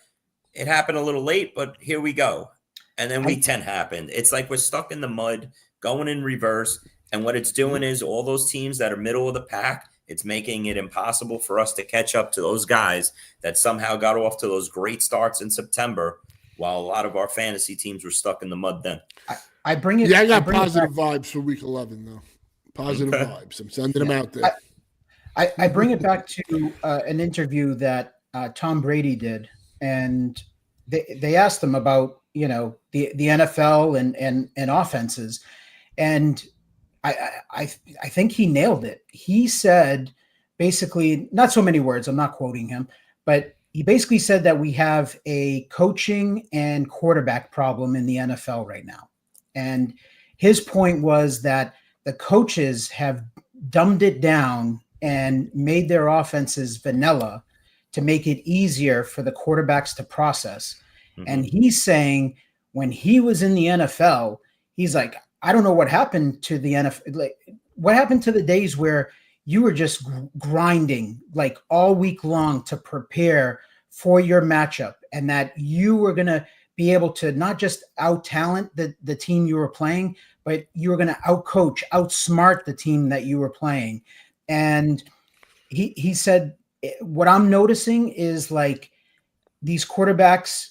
it happened a little late, but here we go. And then week 10 happened. It's like we're stuck in the mud, going in reverse. And what it's doing is all those teams that are middle of the pack, it's making it impossible for us to catch up to those guys that somehow got off to those great starts in September, while a lot of our fantasy teams were stuck in the mud then. I bring it. Yeah, I got positive vibes for week 11, though. Positive vibes. I'm sending them out there. I bring it back to an interview that Tom Brady did, and they asked him about the NFL and offenses, and I think he nailed it. He said basically, not so many words, I'm not quoting him, but he basically said that we have a coaching and quarterback problem in the NFL right now. And his point was that the coaches have dumbed it down and made their offenses vanilla to make it easier for the quarterbacks to process. Mm-hmm. And he's saying when he was in the NFL, he's like, I don't know what happened to the NFL. Like, what happened to the days where you were just grinding like all week long to prepare for your matchup, and that you were going to be able to not just out-talent the team you were playing, but you were going to out-coach, outsmart the team that you were playing. And he said, what I'm noticing is like these quarterbacks,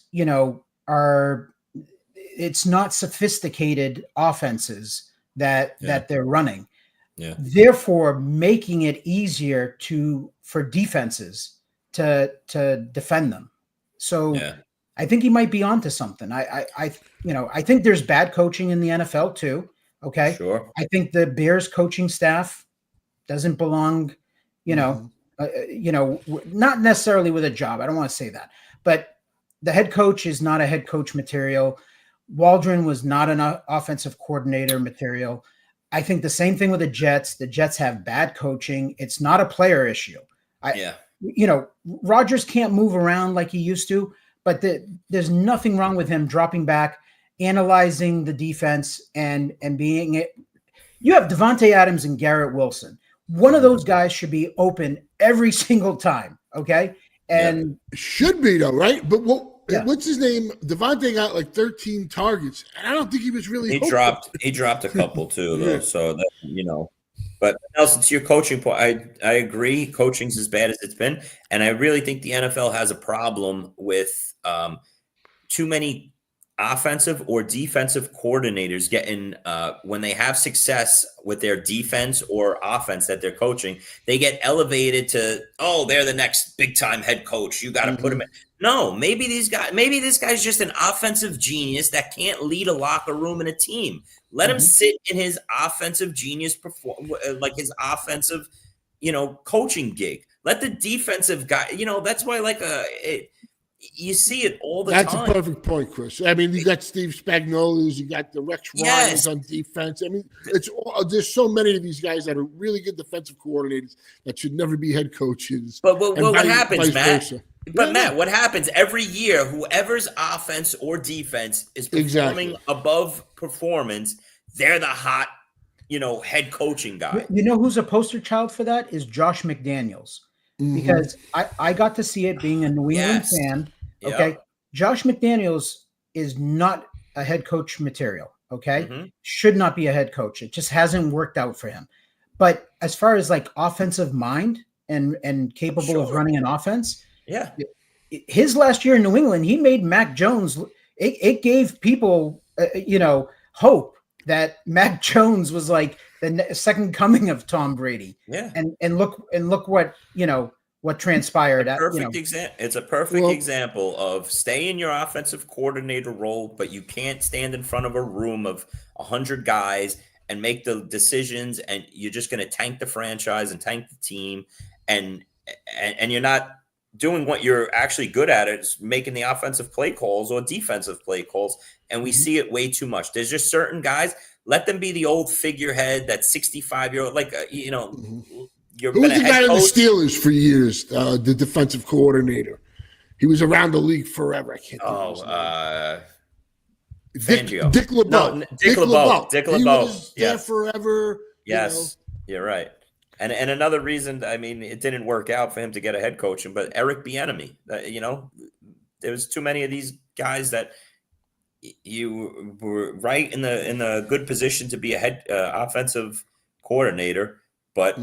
it's not sophisticated offenses that they're running. Yeah. Therefore, making it easier for defenses to defend them. So I think he might be onto something. I think there's bad coaching in the NFL too. Okay. Sure. I think the Bears coaching staff doesn't belong, not necessarily with a job. I don't want to say that, but the head coach is not a head coach material. Waldron was not an offensive coordinator material. I think the same thing with the Jets. The Jets have bad coaching. It's not a player issue. Rodgers can't move around like he used to, but there's nothing wrong with him dropping back, analyzing the defense, and being it. You have Devontae Adams and Garrett Wilson. One of those guys should be open every single time. Okay. And should be though, right? But what's his name? Devontae got like 13 targets, and I don't think he was really. He dropped a couple too, though. So that, But Nelson, to your coaching point, I agree. Coaching's as bad as it's been, and I really think the NFL has a problem with too many offensive or defensive coordinators getting when they have success with their defense or offense that they're coaching, they get elevated to, they're the next big time head coach. You got to put them in. No, maybe this guy's just an offensive genius that can't lead a locker room and a team. Let him sit in his offensive genius like his offensive, coaching gig. Let the defensive guy, that's why you see it all the time. That's a perfect point, Chris. I mean, you got Steve Spagnuolo's, you got the Rex Ryan's on defense. I mean, there's so many of these guys that are really good defensive coordinators that should never be head coaches. But what happens, Matt? Matt, what happens every year? Whoever's offense or defense is performing above performance, they're the hot, head coaching guy. You know who's a poster child for that is Josh McDaniels. Because I got to see it being a New England fan. Okay. Yep. Josh McDaniels is not a head coach material. Okay. Should not be a head coach. It just hasn't worked out for him. But as far as like offensive mind and capable of running an offense. Yeah. His last year in New England, he made Mac Jones. It gave people, hope that Mac Jones was like the second coming of Tom Brady. Yeah. And look what, what transpired. It's a perfect example of stay in your offensive coordinator role, but you can't stand in front of a room of 100 guys and make the decisions, and you're just going to tank the franchise and tank the team. And you're not doing what you're actually good at, is making the offensive play calls or defensive play calls. And we see it way too much. There's just certain guys, let them be the old figurehead, that 65-year-old, like, you're Who was the guy in the Steelers for years, the defensive coordinator? He was around the league forever. I can't think of his name. Dick LeBeau. No, Dick LeBeau. He was there forever. Yes, you're right. And another reason, I mean, it didn't work out for him to get a head coach, but Eric Bieniemy, there was too many of these guys that you were right in the good position to be a head offensive coordinator, but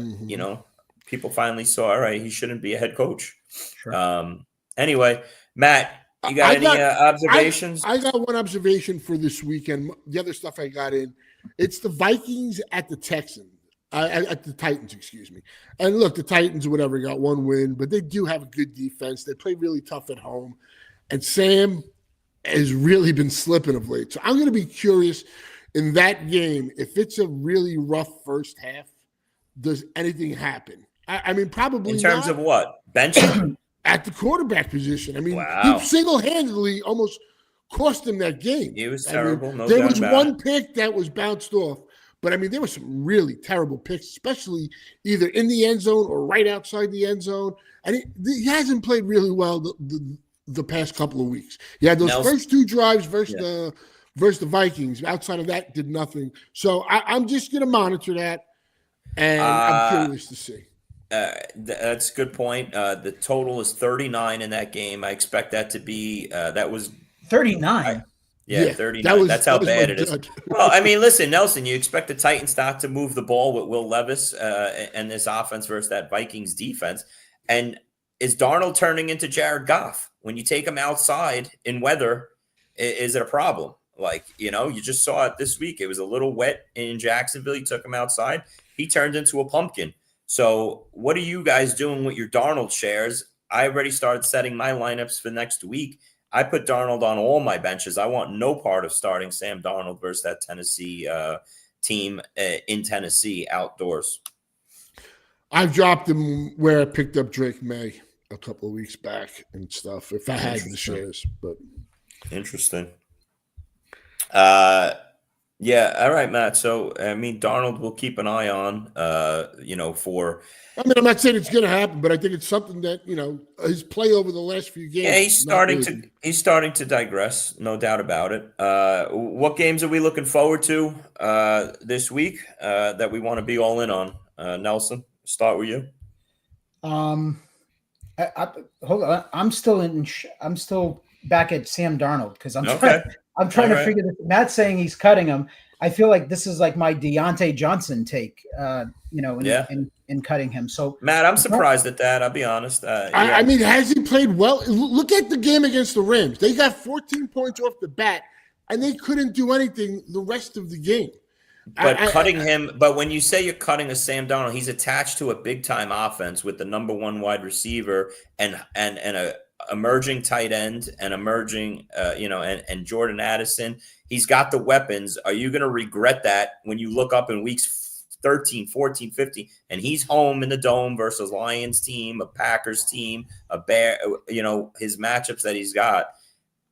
people finally saw, all right, he shouldn't be a head coach. Sure. Anyway, Matt, you got any observations? I got one observation for this weekend. The other stuff I got in, it's the Vikings at the Texans. At the Titans, excuse me. And look, the Titans, whatever, got one win, but they do have a good defense. They play really tough at home. And Sam has really been slipping of late. So I'm going to be curious in that game, if it's a really rough first half, does anything happen? I mean, probably in terms not. Of what? Bench? At the quarterback position. I mean, wow. He single-handedly almost cost him that game. It was terrible. There was one pick that was bounced off. But, I mean, there were some really terrible picks, especially either in the end zone or right outside the end zone. And he hasn't played really well the past couple of weeks. Yeah, those first two drives versus the Vikings. Outside of that, did nothing. So I'm just going to monitor that, and I'm curious to see. That's a good point. The total is 39 in that game. I expect that to be that was 39. Yeah, 39. That's how bad it is. Well, I mean, listen, Nelson, you expect the Titans not to move the ball with Will Levis and this offense versus that Vikings defense. And is Darnold turning into Jared Goff? When you take him outside in weather, is it a problem? Like, you just saw it this week. It was a little wet in Jacksonville. You took him outside. He turned into a pumpkin. So what are you guys doing with your Darnold shares? I already started setting my lineups for next week. I put Darnold on all my benches. I want no part of starting Sam Darnold versus that Tennessee team in Tennessee outdoors. I've dropped him where I picked up Drake May a couple of weeks back and stuff, if I had the shares. But interesting. Yeah, all right, Matt. So, I mean, Darnold will keep an eye on, for... I mean, I'm not saying it's going to happen, but I think it's something that, his play over the last few games. Yeah, he's starting to digress, no doubt about it. What games are we looking forward to this week that we want to be all in on? Nelson, start with you. Hold on. I'm still back at Sam Darnold because I'm trying to figure this. Matt's saying he's cutting him. I feel like this is like my Diontae Johnson take, in cutting him. So, Matt, I'm surprised at that. I'll be honest. I mean, has he played well? Look at the game against the Rams. They got 14 points off the bat, and they couldn't do anything the rest of the game. But but when you say you're cutting a Sam Darnold, he's attached to a big-time offense with the number one wide receiver and a emerging tight end and emerging, and Jordan Addison. He's got the weapons. Are you going to regret that when you look up in weeks 13, 14, 15, and he's home in the Dome versus Lions team, a Packers team, a Bear, his matchups that he's got?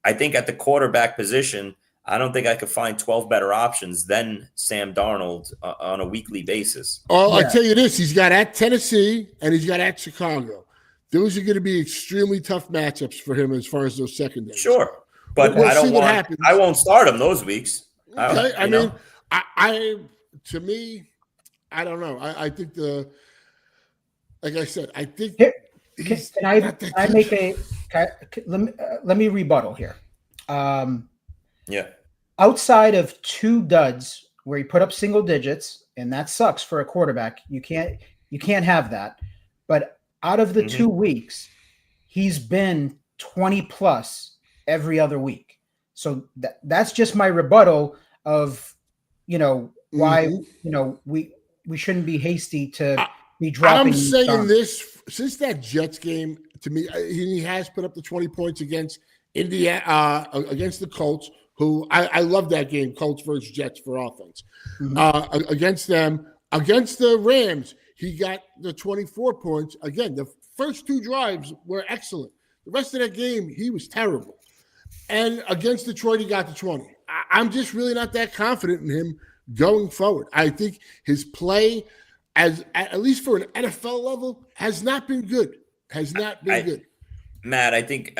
I think at the quarterback position, I don't think I could find 12 better options than Sam Darnold on a weekly basis. Oh, I'll tell you this. He's got at Tennessee and he's got at Chicago. Those are going to be extremely tough matchups for him as far as those secondaries. Sure. But I won't start him those weeks. Okay. I mean, to me, I don't know. I think like I said, I think let me rebuttal here. Yeah. Outside of two duds where he put up single digits, and that sucks for a quarterback. You can't have that. But out of the 2 weeks, he's been 20 plus every other week. So that's just my rebuttal of, why, we shouldn't be hasty to be dropping. I'm saying this since that Jets game, to me, he has put up the 20 points against Indiana, against the Colts, who I love that game, Colts versus Jets for offense. Against them, against the Rams, he got the 24 points. Again, the first 2 drives were excellent. The rest of that game, he was terrible. And against Detroit, he got to 20. I'm just really not that confident in him going forward. I think his play, at least for an NFL level, has not been good. Good. Matt, I think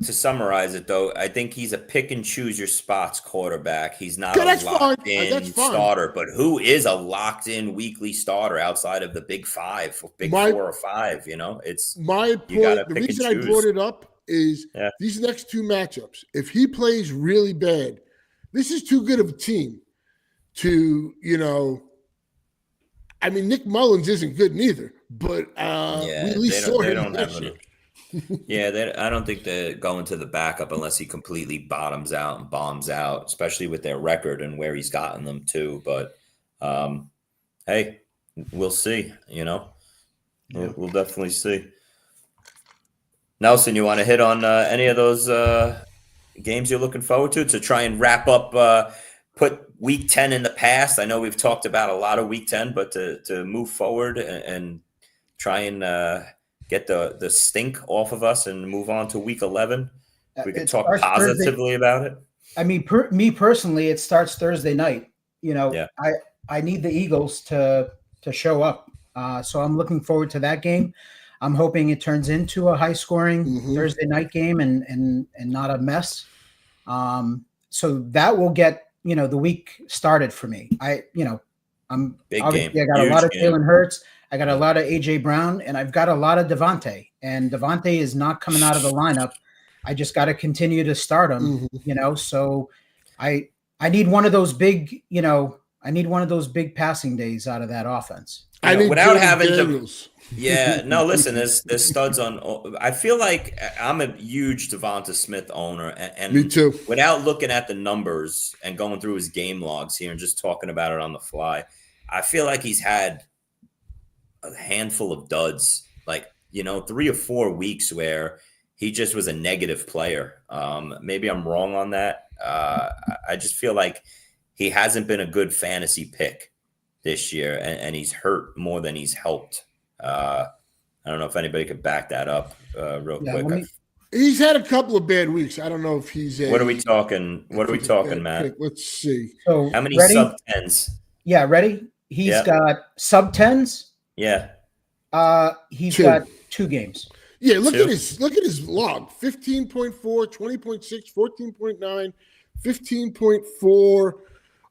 to summarize it though, I think he's a pick and choose your spots quarterback. He's not a locked in starter, but who is a locked in weekly starter outside of the big 4 or 5? It's my point. The reason I brought it up is these next 2 matchups. If he plays really bad, this is too good of a team to, I mean, Nick Mullins isn't good neither, but we at least saw him this year. I don't think they're going to the backup unless he completely bottoms out and bombs out, especially with their record and where he's gotten them to. But hey, we'll see. We'll definitely see. Nelson, you want to hit on any of those games you're looking forward to try and wrap up? Put Week 10 in the past. I know we've talked about a lot of Week 10, but to move forward and try and get the stink off of us and move on to Week 11. We can talk positively about it. I mean, me personally, it starts Thursday night. I need the Eagles to show up. So I'm looking forward to that game. I'm hoping it turns into a high-scoring Thursday night game and not a mess. So that will get the week started for me. I'm big obviously game. I got Huge a lot of game. Jalen Hurts. I got a lot of AJ Brown, and I've got a lot of Devontae. And Devontae is not coming out of the lineup. I just got to continue to start him. So I need one of those big. I need one of those big passing days out of that offense. Without having Daniels. Listen, there's studs on. I feel like I'm a huge Devonta Smith owner, and me too. Without looking at the numbers and going through his game logs here and just talking about it on the fly, I feel like he's had a handful of duds, 3 or 4 weeks where he just was a negative player. Maybe I'm wrong on that. I just feel like he hasn't been a good fantasy pick this year, and he's hurt more than he's helped. I don't know if anybody could back that up real quick. He's had a couple of bad weeks. I don't know if he's What are we talking? Matt? Pick. Let's see. So how many ready? sub-10s? Yeah, ready? He's got sub-10s. Yeah. He's got 2 games. Yeah, look at his log. 15.4, 20.6, 14.9, 15.4,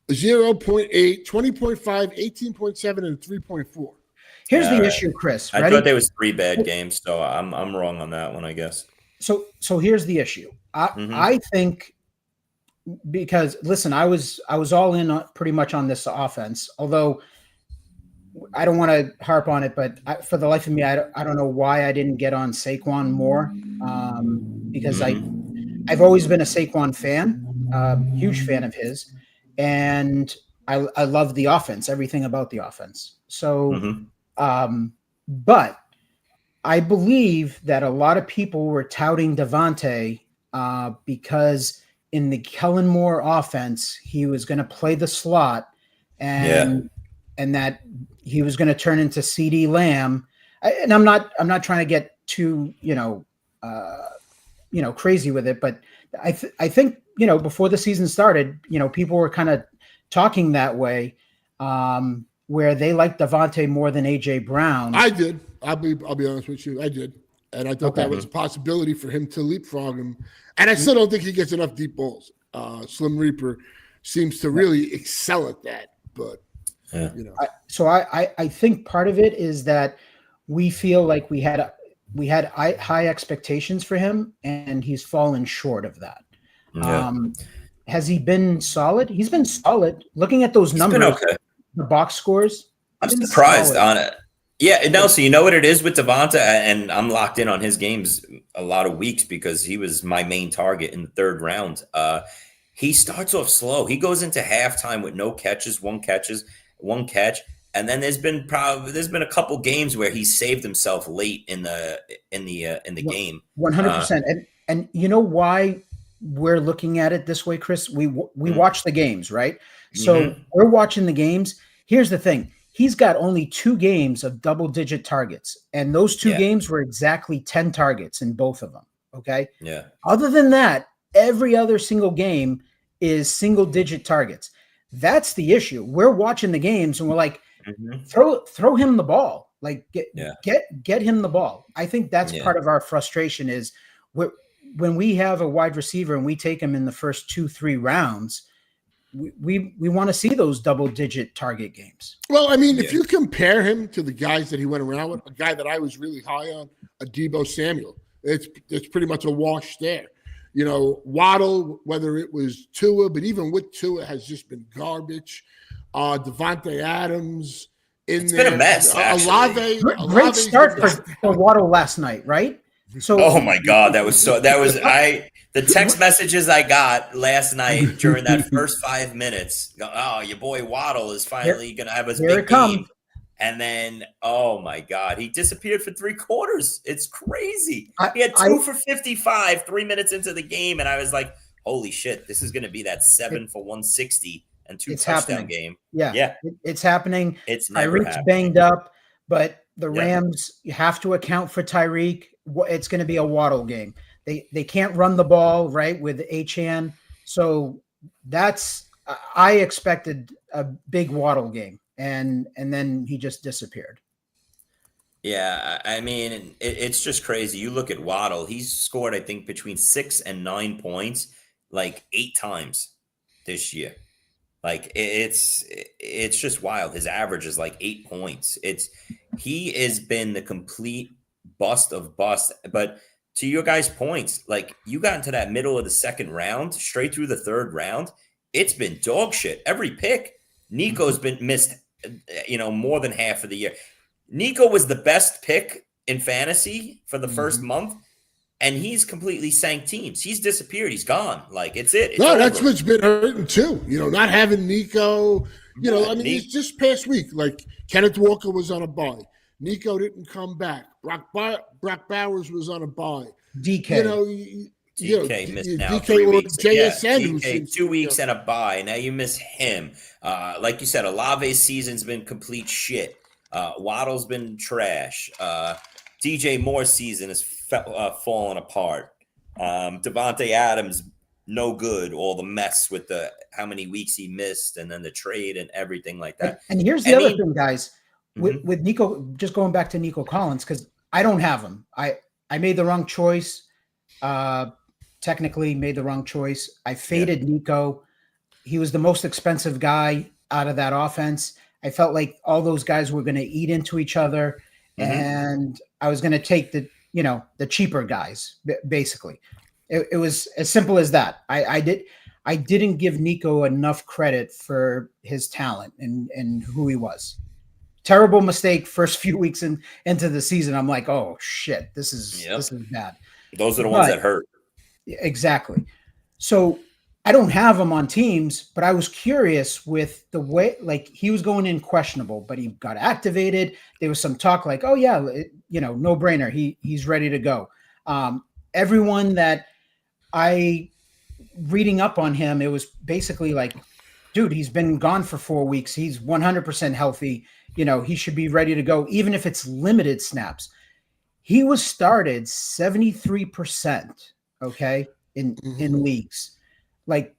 0.8, 20.5, 18.7, and 3.4. Here's the issue, Chris. I thought there was 3 bad games, so I'm wrong on that one, I guess. So here's the issue. I think because listen, I was all in pretty much on this offense, although I don't want to harp on it, but for the life of me, I don't know why I didn't get on Saquon more, because I've always been a Saquon fan, huge fan of his, and I love the offense, everything about the offense. So, but I believe that a lot of people were touting Devontae because in the Kellen Moore offense, he was going to play the slot and that he was going to turn into CD Lamb. And I'm not trying to get too, crazy with it, but I think, before the season started, people were kind of talking that way, where they liked Devontae more than AJ Brown. I did. I'll be honest with you. I did. And I thought that was a possibility for him to leapfrog him. And I still don't think he gets enough deep balls. Slim Reaper seems to really excel at that. But, I think part of it is that we feel like we had high expectations for him, and he's fallen short of that. Yeah. Has he been solid? He's been solid. Looking at those numbers, the box scores. I'm surprised on it. Yeah, no, so you know what it is with Devonta, and I'm locked in on his games a lot of weeks because he was my main target in the 3rd round. He starts off slow. He goes into halftime with no catches, one catch, and then there's been a couple games where he saved himself late in the game. 100%. And you know why we're looking at it this way, Chris? We watch the games, right? So we're watching the games. Here's the thing. he's got only 2 games of double-digit targets, and those 2 games were exactly 10 targets in both of them. Okay. Yeah. Other than that, every other single game is single-digit targets. That's the issue. We're watching the games and we're like, throw him the ball. Like get him the ball. I think that's part of our frustration is when we have a wide receiver and we take him in the first 2-3 rounds, we want to see those double-digit target games. Well, I mean, if you compare him to the guys that he went around with, a guy that I was really high on, Deebo Samuel, it's pretty much a wash there. You know, Waddle, whether it was Tua, but even with Tua, has just been garbage. Devontae Adams it's been a mess. Great start for Waddle last night, right? So, oh my God, the text messages I got last night during that first 5 minutes. Oh, your boy Waddle is finally going to have his big game. And then, oh my God, he disappeared for 3 quarters. It's crazy. He had 2 for 55 3 minutes into the game, and I was like, holy shit, this is going to be that 7 for 160 and 2 touchdown game. Yeah, it's happening. It's never Tyreek's banged up, but the Rams, you have to account for Tyreek. It's going to be a Waddle game. They can't run the ball, right, with Achane. So I expected a big Waddle game. And then he just disappeared. Yeah, I mean, it's just crazy. You look at Waddle; he's scored, I think, between 6 and 9 points, like 8 times this year. Like it's just wild. His average is like 8 points. He has been the complete bust of bust. But to your guys' points, like you got into that middle of the second round, straight through the third round. It's been dog shit. Every pick, Nico's been missed. More than half of the year. Nico was the best pick in fantasy for the first month, and he's completely sank teams. He's disappeared. He's gone. Like, it's that's what's been hurting too. Not having Nico. I mean, it's just past week. Like, Kenneth Walker was on a bye. Nico didn't come back. Brock Bowers was on a bye. DK. DK missed now DK 3 weeks. JSN, DK 2 weeks and a bye. Now you miss him. Like you said, Olave's season's been complete shit. Waddle's been trash. DJ Moore's season is falling apart. Devontae Adams, no good. All the mess with how many weeks he missed and then the trade and everything like that. And here's the other thing, guys. With Nico, just going back to Nico Collins, because I don't have him. I made the wrong choice. Technically made the wrong choice. I faded Nico. He was the most expensive guy out of that offense. I felt like all those guys were going to eat into each other, and I was going to take the cheaper guys, basically. It was as simple as that. I didn't give Nico enough credit for his talent and who he was. Terrible mistake first few weeks into the season. I'm like, oh shit, this is bad. Those are the ones that hurt. Exactly. So I don't have him on teams, but I was curious with the way, like, he was going in questionable, but he got activated. There was some talk like, oh yeah, no brainer. He's ready to go. Everyone that reading up on him, it was basically like, dude, he's been gone for 4 weeks. He's 100% healthy. He should be ready to go, even if it's limited snaps. He was started 73%, okay, in leagues. Like,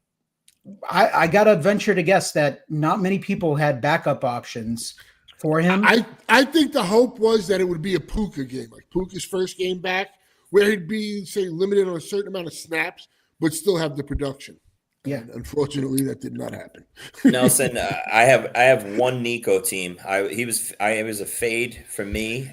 I got to venture to guess that not many people had backup options for him. I think the hope was that it would be a Puka game, like Puka's first game back, where he'd be, say, limited on a certain amount of snaps, but still have the production. Yeah, and unfortunately, that did not happen. Nelson, I have one Nico team. It was a fade for me.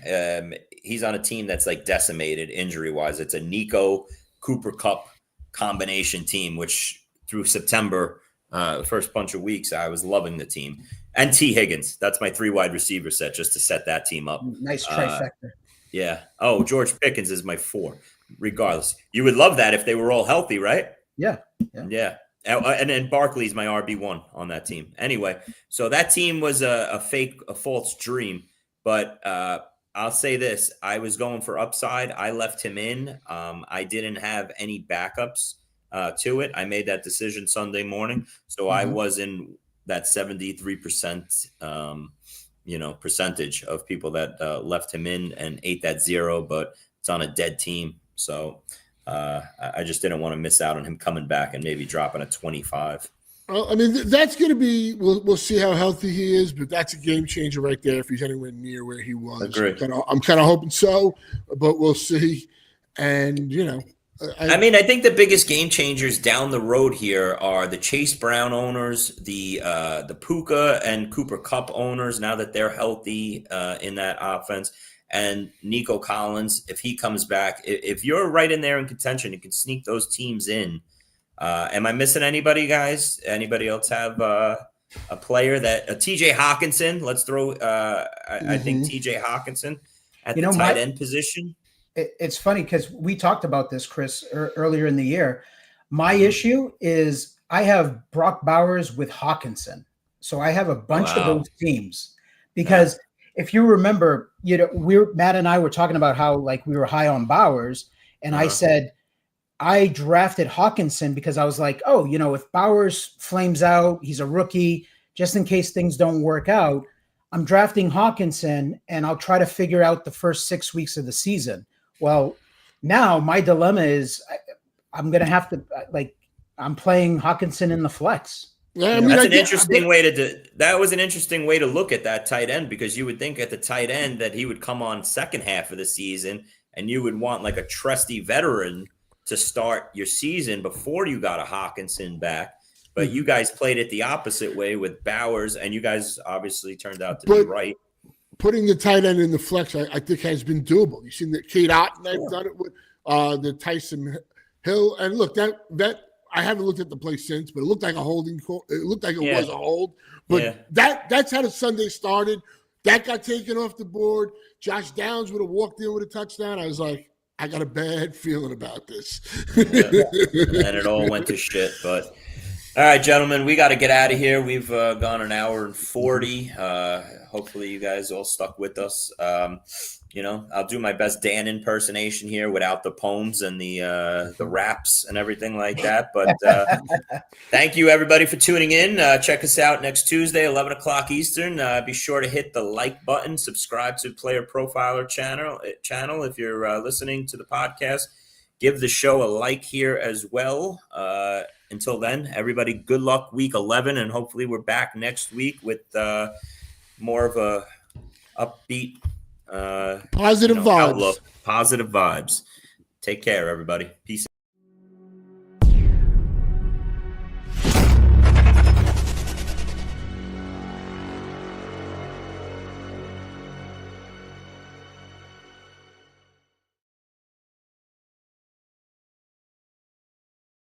He's on a team that's like decimated injury wise. It's a Nico Cooper Kupp combination team, which through September, the first bunch of weeks, I was loving the team. And T. Higgins, that's my 3 wide receiver set just to set that team up. Nice trifecta. Yeah. Oh, George Pickens is my 4. Regardless, you would love that if they were all healthy, right? Yeah. And then Barkley's my RB1 on that team. Anyway, so that team was a false dream. But I'll say this. I was going for upside. I left him in. I didn't have any backups to it. I made that decision Sunday morning. So I was in that 73% percentage of people that left him in and ate that 0, but it's on a dead team. So I just didn't want to miss out on him coming back and maybe dropping a 25. Well, I mean, that's going to be. We'll see how healthy he is, but that's a game changer right there. If he's anywhere near where he was, Agreed. I'm kind of hoping so, but we'll see. And I think the biggest game changers down the road here are the Chase Brown owners, the Puka and Cooper Kupp owners. Now that they're healthy in that offense, and Nico Collins, if he comes back, if you're right in there in contention, you can sneak those teams in. Am I missing anybody, guys? Anybody else have a player that TJ Hawkinson? Let's throw. I think TJ Hawkinson at the tight end position. It's funny because we talked about this, Chris, earlier in the year. My issue is I have Brock Bowers with Hawkinson, so I have a bunch of those teams because if you remember, Matt and I were talking about how we were high on Bowers, and I said. I drafted Hawkinson because I was like, if Bowers flames out, he's a rookie, just in case things don't work out, I'm drafting Hawkinson and I'll try to figure out the first 6 weeks of the season. Well, now my dilemma is I'm going to have to I'm playing Hawkinson in the flex. Yeah, that's an interesting way that was an interesting way to look at that tight end, because you would think at the tight end that he would come on second half of the season and you would want a trusty veteran to start your season before you got a Hawkinson back. But you guys played it the opposite way with Bowers, and you guys obviously turned out to be right. Putting the tight end in the flex, I think, has been doable. You've seen that Kate Otten, I've done it with the Tyson Hill. And look, that I haven't looked at the play since, but it looked like a holding call. It looked like it was a hold. But that's how the Sunday started. That got taken off the board. Josh Downs would have walked in with a touchdown. I was like, I got a bad feeling about this. And it all went to shit. But all right, gentlemen, we got to get out of here. We've gone an hour and 40. Hopefully you guys all stuck with us. I'll do my best Dan impersonation here without the poems and the raps and everything like that. But thank you, everybody, for tuning in. Check us out next Tuesday, 11 o'clock Eastern. Be sure to hit the like button. Subscribe to Player Profiler channel. If you're listening to the podcast, give the show a like here as well. Until then, everybody, good luck week 11. And hopefully we're back next week with more of a upbeat positive vibes. Outlook, positive vibes. Take care, everybody. Peace.